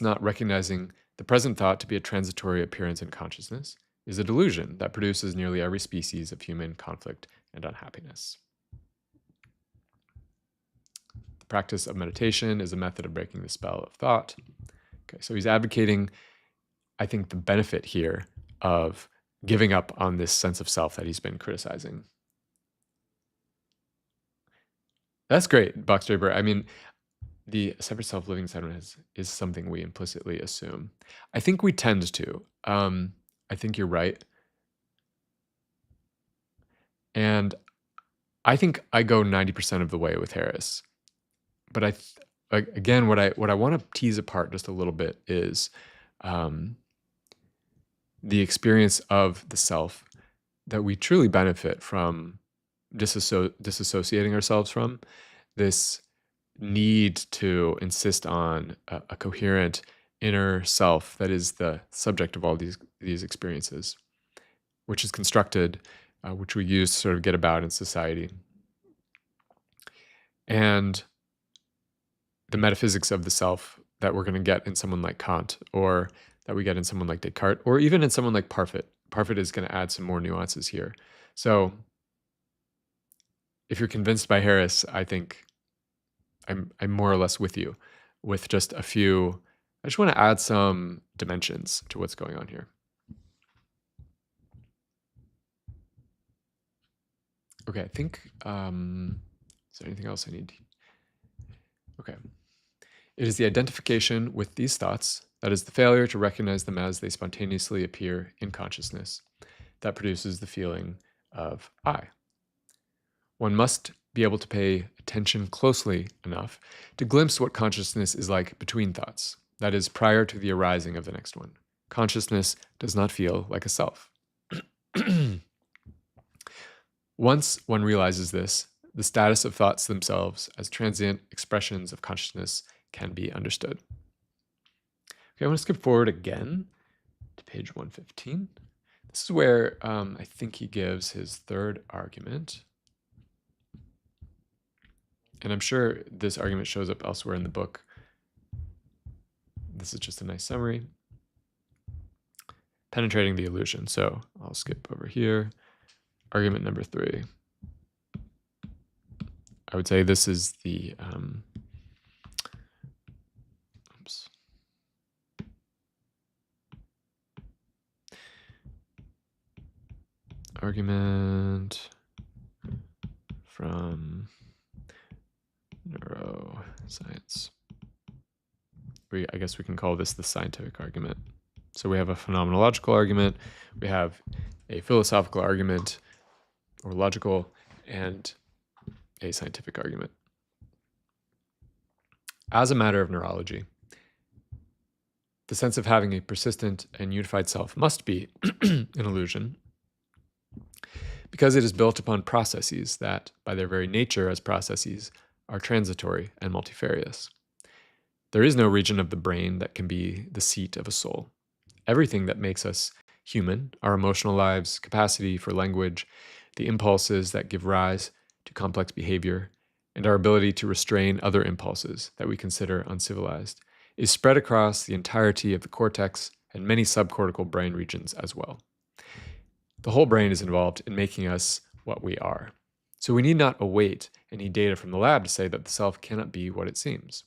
Speaker 1: not recognizing the present thought to be a transitory appearance in consciousness, is a delusion that produces nearly every species of human conflict and unhappiness. The practice of meditation is a method of breaking the spell of thought. Okay, so he's advocating, I think, the benefit here of giving up on this sense of self that he's been criticizing. That's great, Boxdraper. I mean, the separate self living inside is something we implicitly assume. I think we tend to. I think you're right. And I think I go 90% of the way with Harris. But again, what I want to tease apart just a little bit is the experience of the self that we truly benefit from disassociating ourselves from, this need to insist on a coherent inner self that is the subject of all these experiences, which is constructed, which we use to sort of get about in society. And the metaphysics of the self that we're going to get in someone like Kant, or that we get in someone like Descartes, or even in someone like Parfit. Parfit is going to add some more nuances here. So if you're convinced by Harris, I think I'm more or less with you, with just a few. I just want to add some dimensions to what's going on here. Okay, I think, is there anything else I need? Okay. It is the identification with these thoughts, that is the failure to recognize them as they spontaneously appear in consciousness, that produces the feeling of I. One must be able to pay attention closely enough to glimpse what consciousness is like between thoughts, that is, prior to the arising of the next one. Consciousness does not feel like a self. Once one realizes this, the status of thoughts themselves as transient expressions of consciousness can be understood. Okay, I want to skip forward again to page 115. This is where I think he gives his third argument. And I'm sure this argument shows up elsewhere in the book. This is just a nice summary. Penetrating the illusion. So I'll skip over here. Argument number 3. I would say this is the argument from neuroscience. I guess we can call this the scientific argument. So we have a phenomenological argument, we have a philosophical argument, or logical, and a scientific argument. As a matter of neurology, the sense of having a persistent and unified self must be an illusion, because it is built upon processes that, by their very nature as processes, are transitory and multifarious. There is no region of the brain that can be the seat of a soul. Everything that makes us human, our emotional lives, capacity for language, the impulses that give rise to complex behavior, and our ability to restrain other impulses that we consider uncivilized, is spread across the entirety of the cortex and many subcortical brain regions as well. The whole brain is involved in making us what we are. So we need not await any data from the lab to say that the self cannot be what it seems.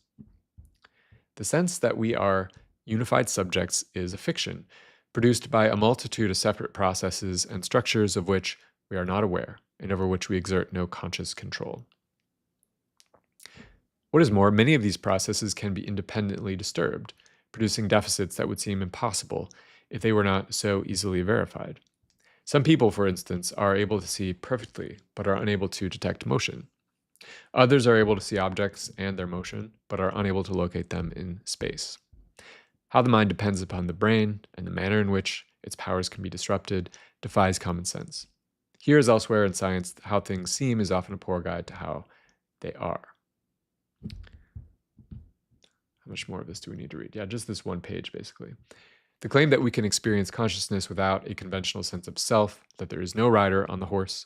Speaker 1: The sense that we are unified subjects is a fiction, produced by a multitude of separate processes and structures of which we are not aware, and over which we exert no conscious control. What is more, many of these processes can be independently disturbed, producing deficits that would seem impossible if they were not so easily verified. Some people, for instance, are able to see perfectly, but are unable to detect motion. Others are able to see objects and their motion, but are unable to locate them in space. How the mind depends upon the brain and the manner in which its powers can be disrupted defies common sense. Here, as elsewhere in science, how things seem is often a poor guide to how they are. How much more of this do we need to read? Yeah, just this one page, basically. The claim that we can experience consciousness without a conventional sense of self, that there is no rider on the horse,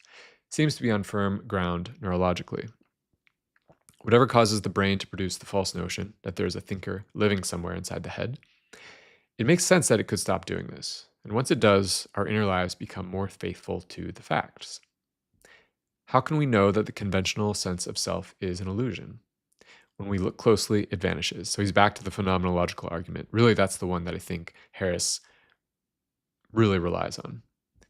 Speaker 1: seems to be on firm ground neurologically. Whatever causes the brain to produce the false notion that there is a thinker living somewhere inside the head, it makes sense that it could stop doing this. And once it does, our inner lives become more faithful to the facts. How can we know that the conventional sense of self is an illusion? When we look closely, it vanishes. So he's back to the phenomenological argument. Really, that's the one that I think Harris really relies on.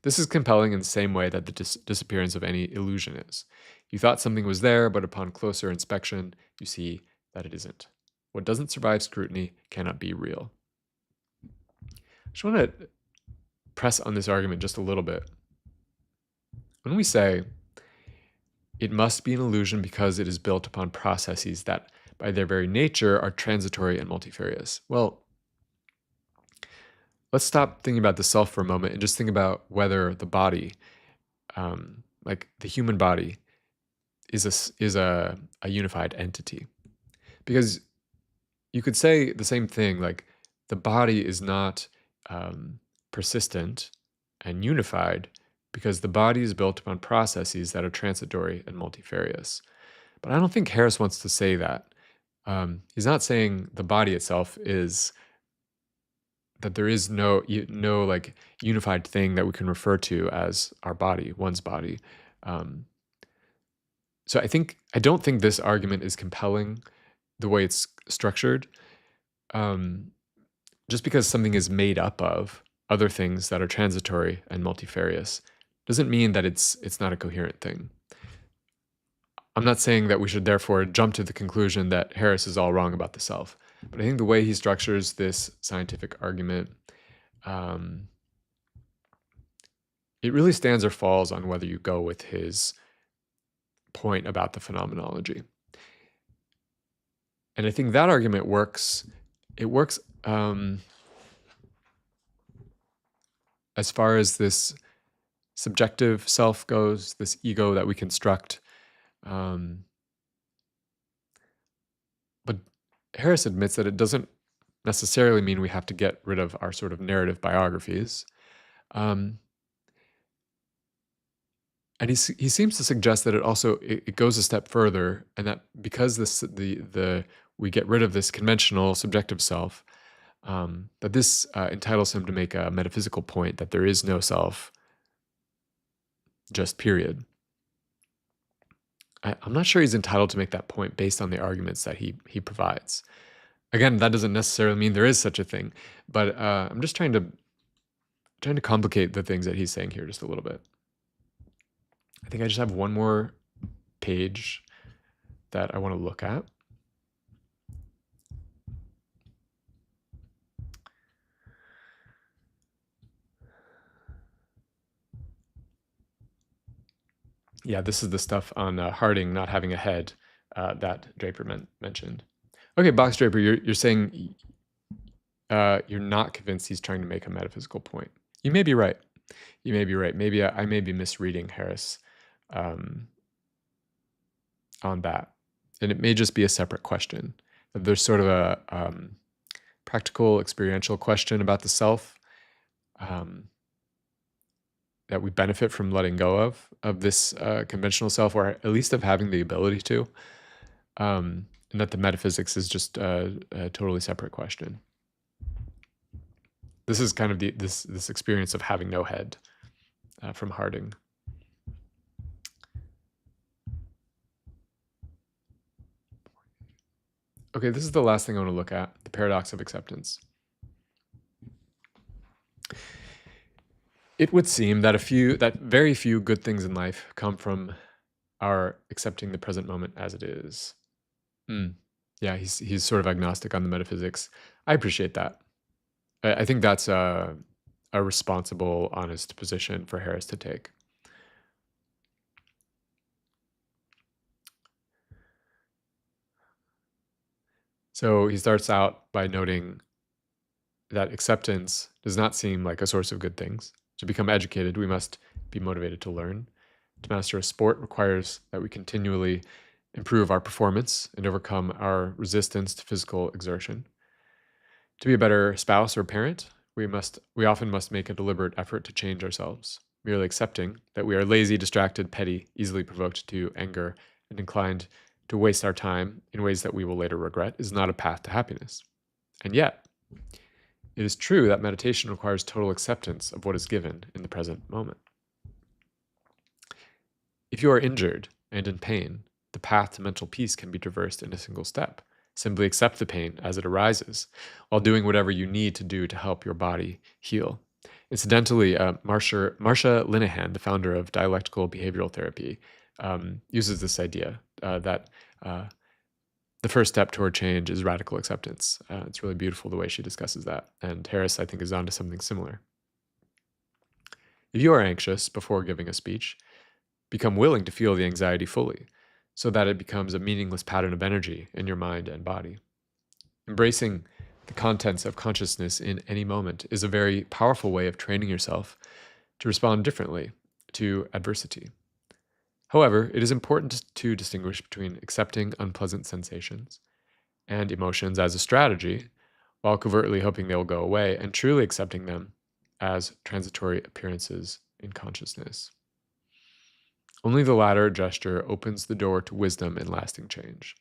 Speaker 1: This is compelling in the same way that the disappearance of any illusion is. You thought something was there, but upon closer inspection, you see that it isn't. What doesn't survive scrutiny cannot be real. I just want to press on this argument just a little bit. When we say it must be an illusion because it is built upon processes that, by their very nature, are transitory and multifarious, well, let's stop thinking about the self for a moment and just think about whether the body, like the human body, is a unified entity. Because you could say the same thing, like the body is not persistent and unified because the body is built upon processes that are transitory and multifarious. But I don't think Harris wants to say that. He's not saying the body itself is that there is no like unified thing that we can refer to as our body, one's body. So I don't think this argument is compelling the way it's structured. Just because something is made up of other things that are transitory and multifarious doesn't mean that it's not a coherent thing. I'm not saying that we should therefore jump to the conclusion that Harris is all wrong about the self, but I think the way he structures this scientific argument, it really stands or falls on whether you go with his point about the phenomenology. And I think that argument works. It works as far as this subjective self goes, this ego that we construct. But Harris admits that it doesn't necessarily mean we have to get rid of our sort of narrative biographies. And he seems to suggest that it goes a step further, and that because we get rid of this conventional subjective self, that this entitles him to make a metaphysical point that there is no self, just period. I'm not sure he's entitled to make that point based on the arguments that he provides. Again, that doesn't necessarily mean there is such a thing, but I'm just trying to complicate the things that he's saying here just a little bit. I think I just have one more page that I want to look at. Yeah, this is the stuff on Harding not having a head that Draper mentioned. Okay, Box Draper, you're saying you're not convinced he's trying to make a metaphysical point. You may be right. You may be right. Maybe I may be misreading Harris on that. And it may just be a separate question. There's sort of a practical, experiential question about the self that we benefit from letting go of this conventional self, or at least of having the ability to, and that the metaphysics is just a totally separate question. This is kind of this experience of having no head from Harding. Okay, this is the last thing I want to look at, the paradox of acceptance. It would seem that very few good things in life come from our accepting the present moment as it is. Yeah, he's sort of agnostic on the metaphysics. I appreciate that. I think that's a responsible, honest position for Harris to take. So he starts out by noting that acceptance does not seem like a source of good things. To become educated, we must be motivated to learn. To master a sport requires that we continually improve our performance and overcome our resistance to physical exertion. To be a better spouse or parent, we often must make a deliberate effort to change ourselves. Merely accepting that we are lazy, distracted, petty, easily provoked to anger, and inclined to waste our time in ways that we will later regret is not a path to happiness. And yet, it is true that meditation requires total acceptance of what is given in the present moment. If you are injured and in pain, the path to mental peace can be traversed in a single step. Simply accept the pain as it arises, while doing whatever you need to do to help your body heal. Incidentally, Marsha Linehan, the founder of dialectical behavioral therapy, uses this idea that the first step toward change is radical acceptance. It's really beautiful the way she discusses that. And Harris, I think, is onto something similar. If you are anxious before giving a speech, become willing to feel the anxiety fully, so that it becomes a meaningless pattern of energy in your mind and body. Embracing the contents of consciousness in any moment is a very powerful way of training yourself to respond differently to adversity. However, it is important to distinguish between accepting unpleasant sensations and emotions as a strategy, while covertly hoping they will go away, and truly accepting them as transitory appearances in consciousness. Only the latter gesture opens the door to wisdom and lasting change.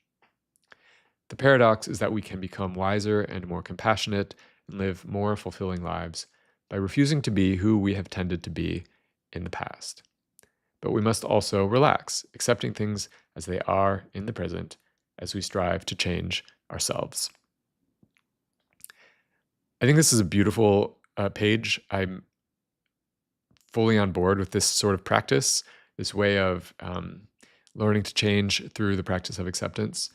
Speaker 1: The paradox is that we can become wiser and more compassionate and live more fulfilling lives by refusing to be who we have tended to be in the past. But we must also relax, accepting things as they are in the present as we strive to change ourselves. I think this is a beautiful page. I'm fully on board with this sort of practice, this way of learning to change through the practice of acceptance.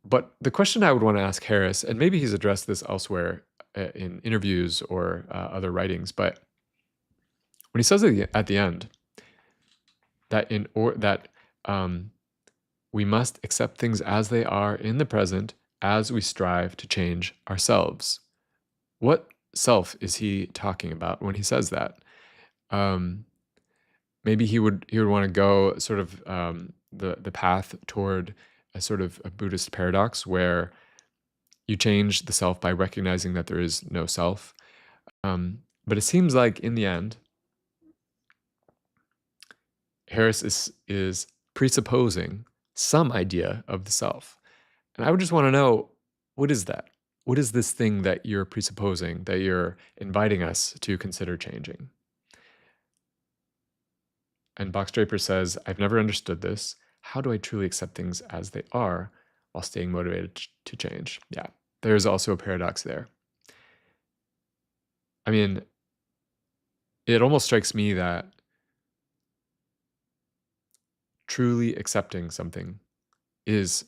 Speaker 1: But the question I would want to ask Harris, and maybe he's addressed this elsewhere in interviews or other writings, but when he says at the end that we must accept things as they are in the present as we strive to change ourselves. What self is he talking about when he says that? Um, Maybe he would want to go sort of the path toward a sort of a Buddhist paradox where you change the self by recognizing that there is no self. But it seems like in the end, Harris is presupposing some idea of the self. And I would just want to know, what is that? What is this thing that you're presupposing, that you're inviting us to consider changing? And Box Draper says, I've never understood this. How do I truly accept things as they are while staying motivated to change? Yeah, there's also a paradox there. I mean, it almost strikes me that truly accepting something is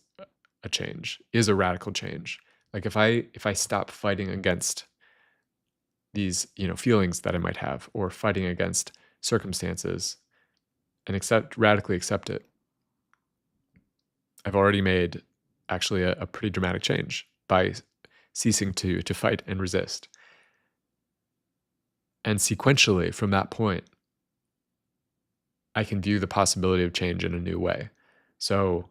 Speaker 1: a change, is a radical change. Like if I stop fighting against these, feelings that I might have, or fighting against circumstances, and radically accept it, I've already made actually a pretty dramatic change by ceasing to fight and resist. And sequentially, from that point, I can view the possibility of change in a new way. So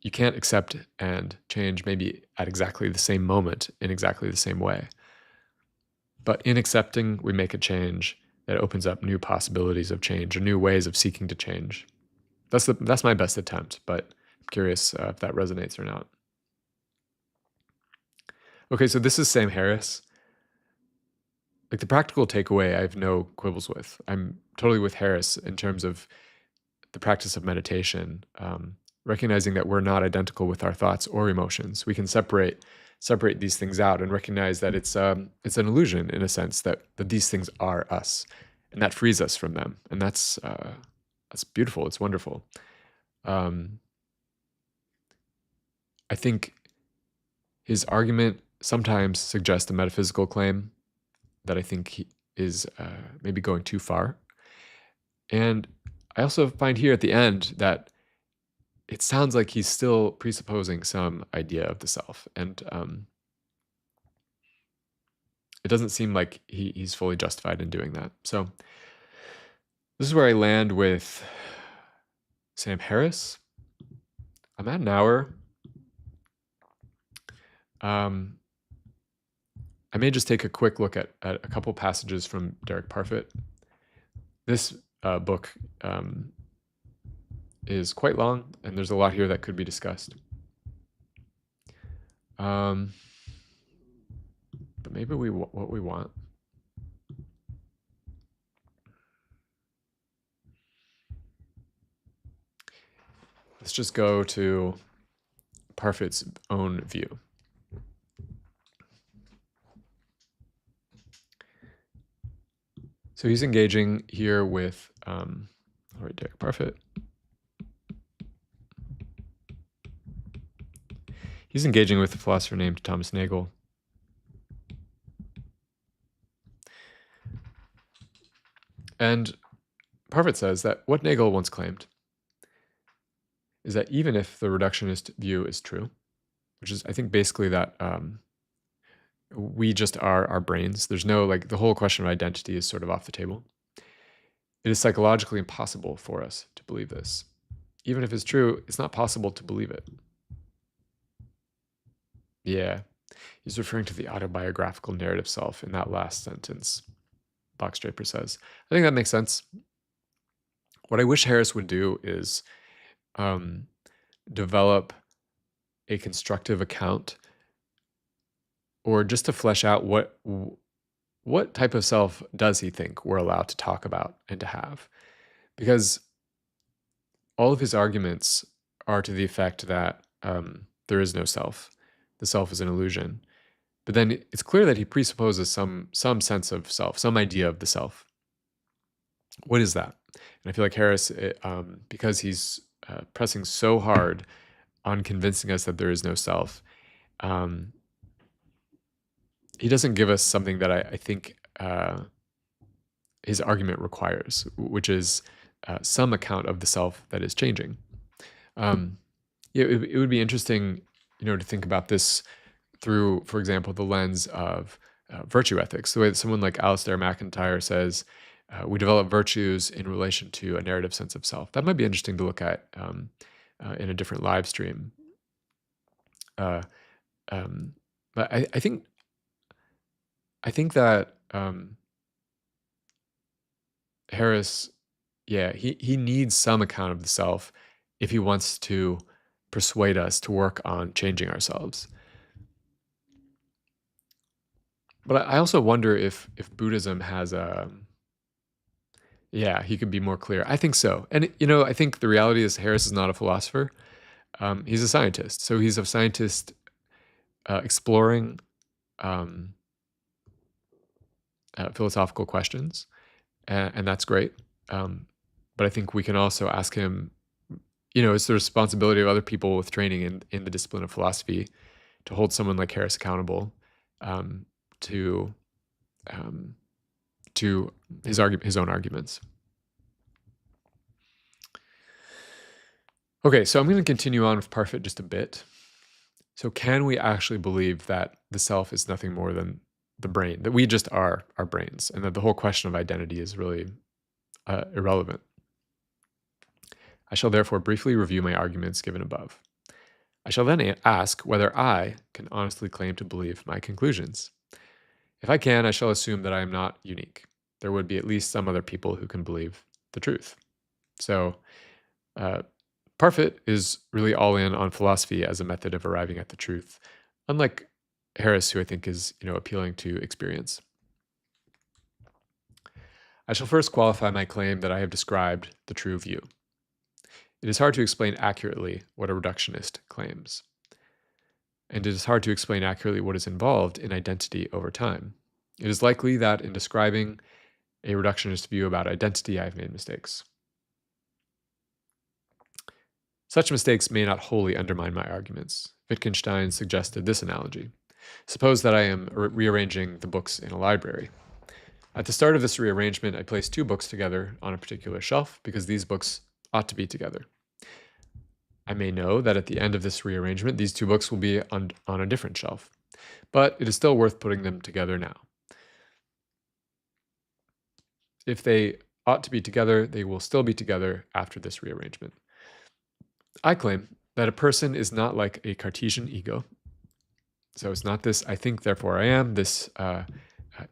Speaker 1: you can't accept and change maybe at exactly the same moment in exactly the same way. But in accepting, we make a change that opens up new possibilities of change or new ways of seeking to change. That's my best attempt, but I'm curious if that resonates or not. Okay, so this is Sam Harris. Like the practical takeaway, I have no quibbles with. I'm totally with Harris in terms of the practice of meditation, recognizing that we're not identical with our thoughts or emotions. We can separate these things out and recognize that it's an illusion in a sense that these things are us, and that frees us from them. And that's beautiful. It's wonderful. I think his argument sometimes suggests a metaphysical claim that I think he is maybe going too far. And I also find here at the end that it sounds like he's still presupposing some idea of the self. And it doesn't seem like he's fully justified in doing that. So this is where I land with Sam Harris. I'm at an hour. I may just take a quick look at a couple passages from Derek Parfit. This book is quite long, and there's a lot here that could be discussed. But maybe what we want. Let's just go to Parfit's own view. So he's engaging here with, all right, Derek Parfit. He's engaging with a philosopher named Thomas Nagel. And Parfit says that what Nagel once claimed is that even if the reductionist view is true, which is, I think, basically that we just are our brains. There's no, like, the whole question of identity is sort of off the table. It is psychologically impossible for us to believe this. Even if it's true, it's not possible to believe it. Yeah, he's referring to the autobiographical narrative self in that last sentence, Box Draper says. I think that makes sense. What I wish Harris would do is develop a constructive account, or just to flesh out what type of self does he think we're allowed to talk about and to have. Because all of his arguments are to the effect that there is no self. The self is an illusion. But then it's clear that he presupposes some sense of self, some idea of the self. What is that? And I feel like Harris, because he's pressing so hard on convincing us that there is no self, he doesn't give us something that I think his argument requires, which is some account of the self that is changing. Yeah, it would be interesting, to think about this through, for example, the lens of virtue ethics. The way that someone like Alistair MacIntyre says, we develop virtues in relation to a narrative sense of self. That might be interesting to look at in a different live stream. Uh, but I think that Harris, yeah, he needs some account of the self if he wants to persuade us to work on changing ourselves. But I also wonder if Buddhism has he could be more clear. I think so. And, I think the reality is Harris is not a philosopher. He's a scientist. So he's a scientist exploring philosophical questions. And that's great. But I think we can also ask him, it's the responsibility of other people with training in the discipline of philosophy to hold someone like Harris accountable to his own arguments. Okay, so I'm going to continue on with Parfit just a bit. So can we actually believe that the self is nothing more than the brain, that we just are our brains, and that the whole question of identity is really irrelevant? I shall therefore briefly review my arguments given above. I shall then ask whether I can honestly claim to believe my conclusions. If I can, I shall assume that I am not unique. There would be at least some other people who can believe the truth. So Parfit is really all in on philosophy as a method of arriving at the truth, unlike Harris, who I think is appealing to experience. I shall first qualify my claim that I have described the true view. It is hard to explain accurately what a reductionist claims. And it is hard to explain accurately what is involved in identity over time. It is likely that in describing a reductionist view about identity, I have made mistakes. Such mistakes may not wholly undermine my arguments. Wittgenstein suggested this analogy. Suppose that I am rearranging the books in a library. At the start of this rearrangement, I place two books together on a particular shelf because these books ought to be together. I may know that at the end of this rearrangement, these two books will be on a different shelf, but it is still worth putting them together now. If they ought to be together, they will still be together after this rearrangement. I claim that a person is not like a Cartesian ego. So it's not this I think, therefore I am, this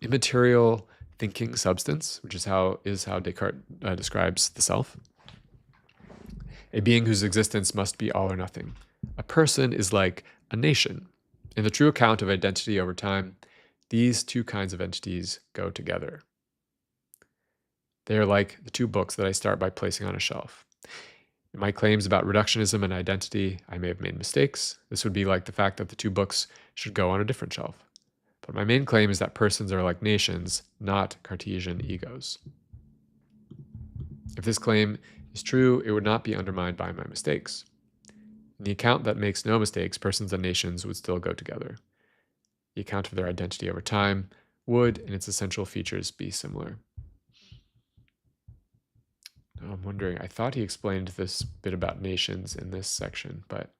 Speaker 1: immaterial thinking substance, which is how Descartes describes the self. A being whose existence must be all or nothing. A person is like a nation. In the true account of identity over time, these two kinds of entities go together. They are like the two books that I start by placing on a shelf. In my claims about reductionism and identity, I may have made mistakes. This would be like the fact that the two books should go on a different shelf. But my main claim is that persons are like nations, not Cartesian egos. If this claim is true, it would not be undermined by my mistakes. In the account that makes no mistakes, persons and nations would still go together. The account of their identity over time would, in its essential features, be similar. Now I'm wondering, I thought he explained this bit about nations in this section, but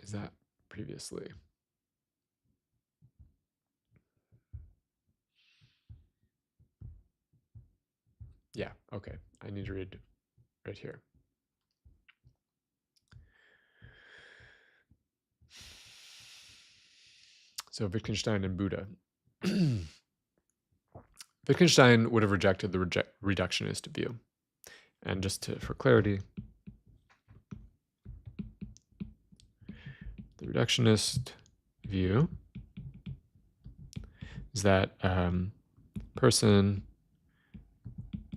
Speaker 1: is that previously? Yeah, okay. I need to read right here. So Wittgenstein and Buddha. Wittgenstein would have rejected the reductionist view. And just for clarity, the reductionist view is that person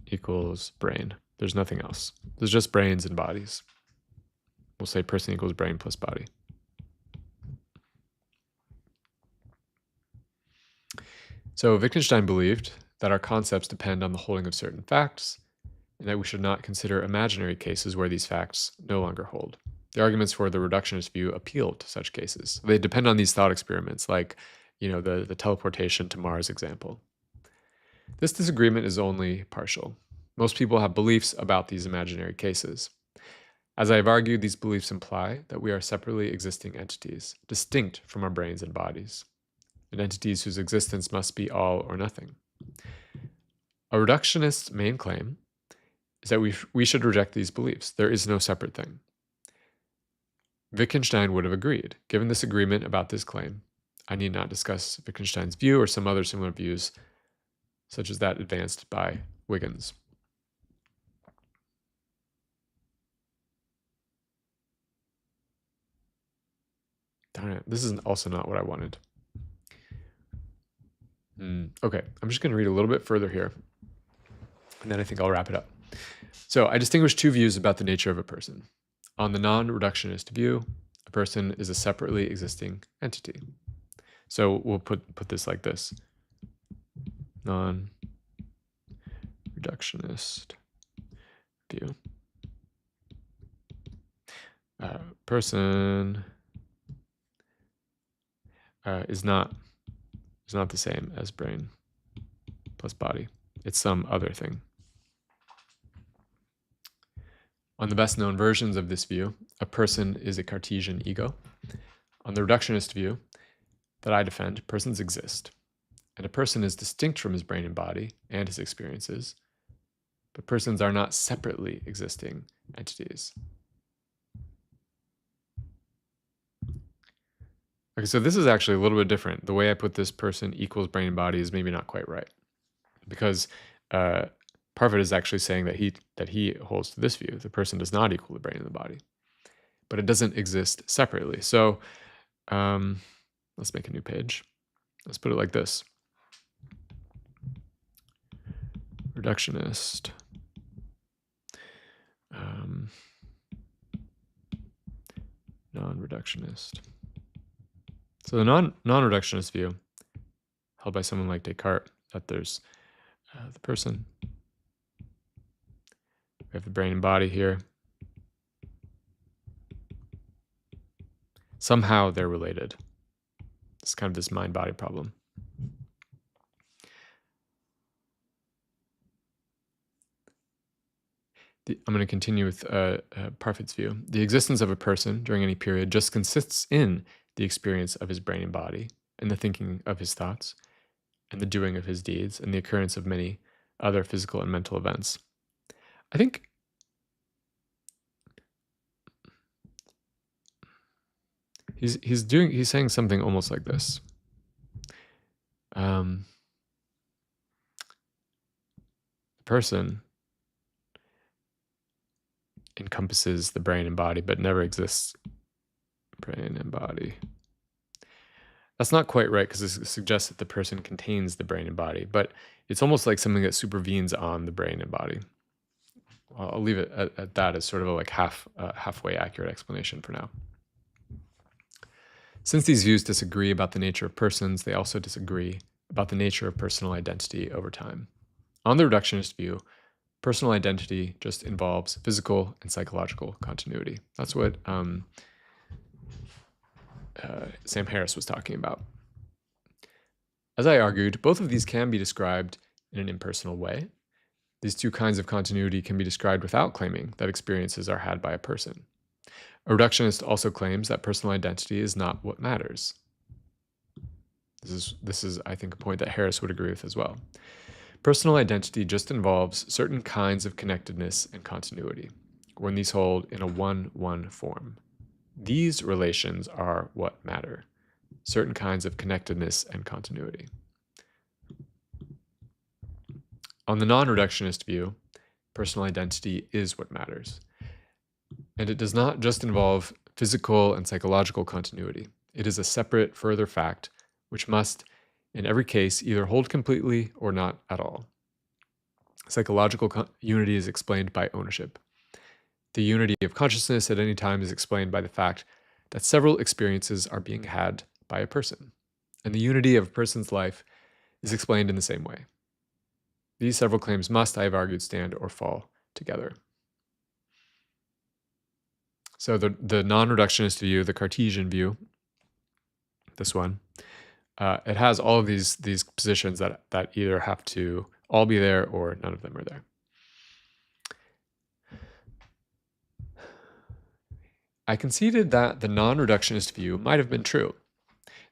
Speaker 1: equals brain. There's nothing else. There's just brains and bodies. We'll say person equals brain plus body. So Wittgenstein believed that our concepts depend on the holding of certain facts, and that we should not consider imaginary cases where these facts no longer hold. The arguments for the reductionist view appeal to such cases. They depend on these thought experiments, like the teleportation to Mars example. This disagreement is only partial. Most people have beliefs about these imaginary cases. As I have argued, these beliefs imply that we are separately existing entities, distinct from our brains and bodies, and entities whose existence must be all or nothing. A reductionist's main claim is that we should reject these beliefs. There is no separate thing. Wittgenstein would have agreed. Given this agreement about this claim, I need not discuss Wittgenstein's view or some other similar views, such as that advanced by Huygens. Darn it, this is also not what I wanted. Okay, I'm just going to read a little bit further here, and then I think I'll wrap it up. So I distinguish two views about the nature of a person. On the non-reductionist view, a person is a separately existing entity. So we'll put this like this. Non-reductionist view. Person is not the same as brain plus body. It's some other thing. On the best known versions of this view, a person is a Cartesian ego. On the reductionist view that I defend, persons exist. And a person is distinct from his brain and body and his experiences, but persons are not separately existing entities. Okay, so this is actually a little bit different. The way I put this person equals brain and body is maybe not quite right, because Parfit is actually saying that he holds to this view. The person does not equal the brain and the body, but it doesn't exist separately. So let's make a new page. Let's put it like this. Reductionist. Non-reductionist. So the non-reductionist view, held by someone like Descartes, that there's the person. We have the brain and body here. Somehow they're related. It's kind of this mind-body problem. I'm going to continue with Parfit's view. The existence of a person during any period just consists in the experience of his brain and body, and the thinking of his thoughts, and the doing of his deeds, and the occurrence of many other physical and mental events. I think he's saying something almost like this. The person encompasses the brain and body, but never exists brain and body. That's not quite right, because it suggests that the person contains the brain and body, but it's almost like something that supervenes on the brain and body. I'll leave it at that as sort of a like halfway accurate explanation for now. Since these views disagree about the nature of persons, they also disagree about the nature of personal identity over time. On the reductionist view, personal identity just involves physical and psychological continuity. That's what Sam Harris was talking about. As I argued, both of these can be described in an impersonal way. These two kinds of continuity can be described without claiming that experiences are had by a person. A reductionist also claims that personal identity is not what matters. This is, I think, a point that Harris would agree with as well. Personal identity just involves certain kinds of connectedness and continuity, when these hold in a one-one form. These relations are what matter, certain kinds of connectedness and continuity. On the non-reductionist view, personal identity is what matters. And it does not just involve physical and psychological continuity. It is a separate, further fact, which must, in every case, either hold completely or not at all. Psychological unity is explained by ownership. The unity of consciousness at any time is explained by the fact that several experiences are being had by a person. And the unity of a person's life is explained in the same way. These several claims must, I have argued, stand or fall together. So the non-reductionist view, the Cartesian view, this one, it has all of these positions that either have to all be there or none of them are there. I conceded that the non-reductionist view might have been true.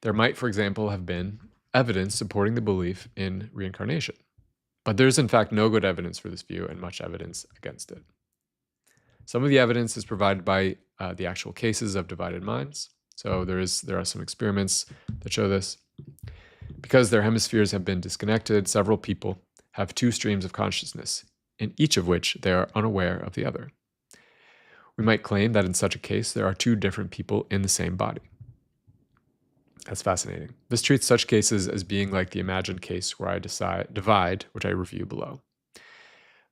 Speaker 1: There might, for example, have been evidence supporting the belief in reincarnation. But there's in fact no good evidence for this view and much evidence against it. Some of the evidence is provided by the actual cases of divided minds. So there are some experiments that show this. Because their hemispheres have been disconnected, several people have two streams of consciousness, in each of which they are unaware of the other. We might claim that in such a case, there are two different people in the same body. That's fascinating. This treats such cases as being like the imagined case where I divide, which I review below.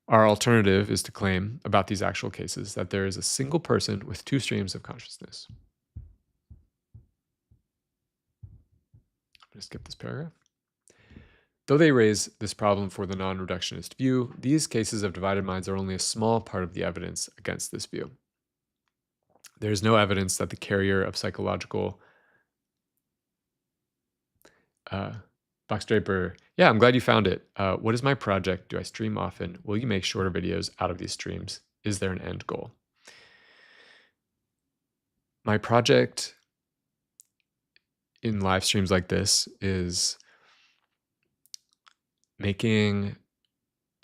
Speaker 1: Our alternative is to claim about these actual cases that there is a single person with two streams of consciousness. I'm going to skip this paragraph. Though they raise this problem for the non-reductionist view, these cases of divided minds are only a small part of the evidence against this view. There is no evidence that the carrier of psychological Box Draper, yeah, I'm glad you found it. What is my project? Do I stream often? Will you make shorter videos out of these streams? Is there an end goal? My project in live streams like this is making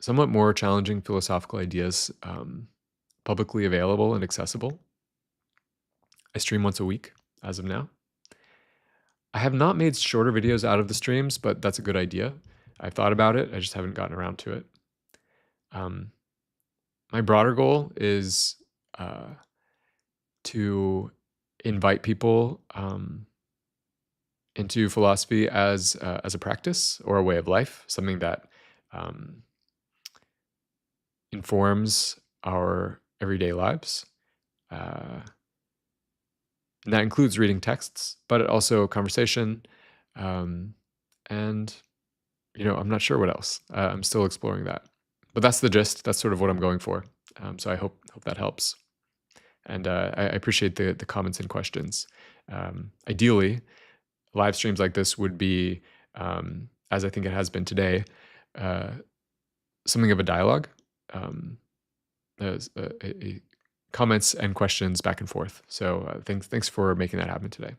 Speaker 1: somewhat more challenging philosophical ideas publicly available and accessible. I stream once a week as of now. I have not made shorter videos out of the streams, but that's a good idea. I've thought about it. I just haven't gotten around to it. My broader goal is to invite people into philosophy as a practice or a way of life, something that informs our everyday lives. And that includes reading texts, but also conversation. And, I'm not sure what else. I'm still exploring that. But that's the gist. That's sort of what I'm going for. So I hope that helps. And I appreciate the comments and questions. Ideally, live streams like this would be, as I think it has been today, something of a dialogue. Comments and questions back and forth. So thanks for making that happen today.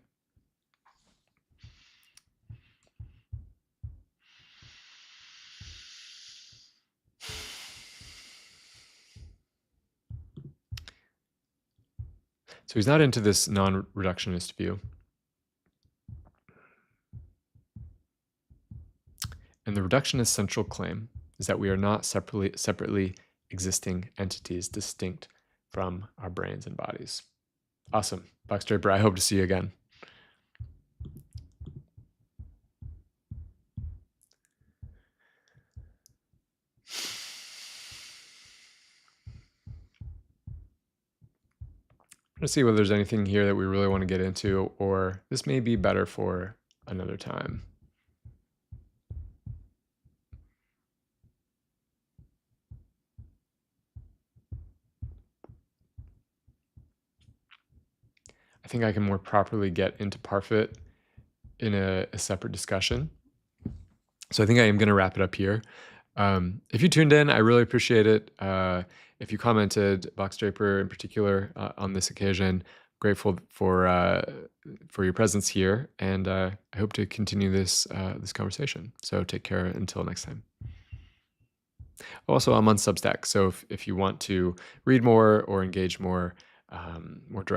Speaker 1: So he's not into this non-reductionist view. And the reductionist central claim is that we are not separately existing entities distinct from our brains and bodies. Awesome. Box Draper, I hope to see you again. I'm going to see whether there's anything here that we really want to get into, or this may be better for another time. I think I can more properly get into Parfit in a separate discussion. So I think I am going to wrap it up here. If you tuned in, I really appreciate it. If you commented, Box Draper in particular, on this occasion, grateful for your presence here, and I hope to continue this conversation. So take care until next time. Also, I'm on Substack, so if you want to read more or engage more direct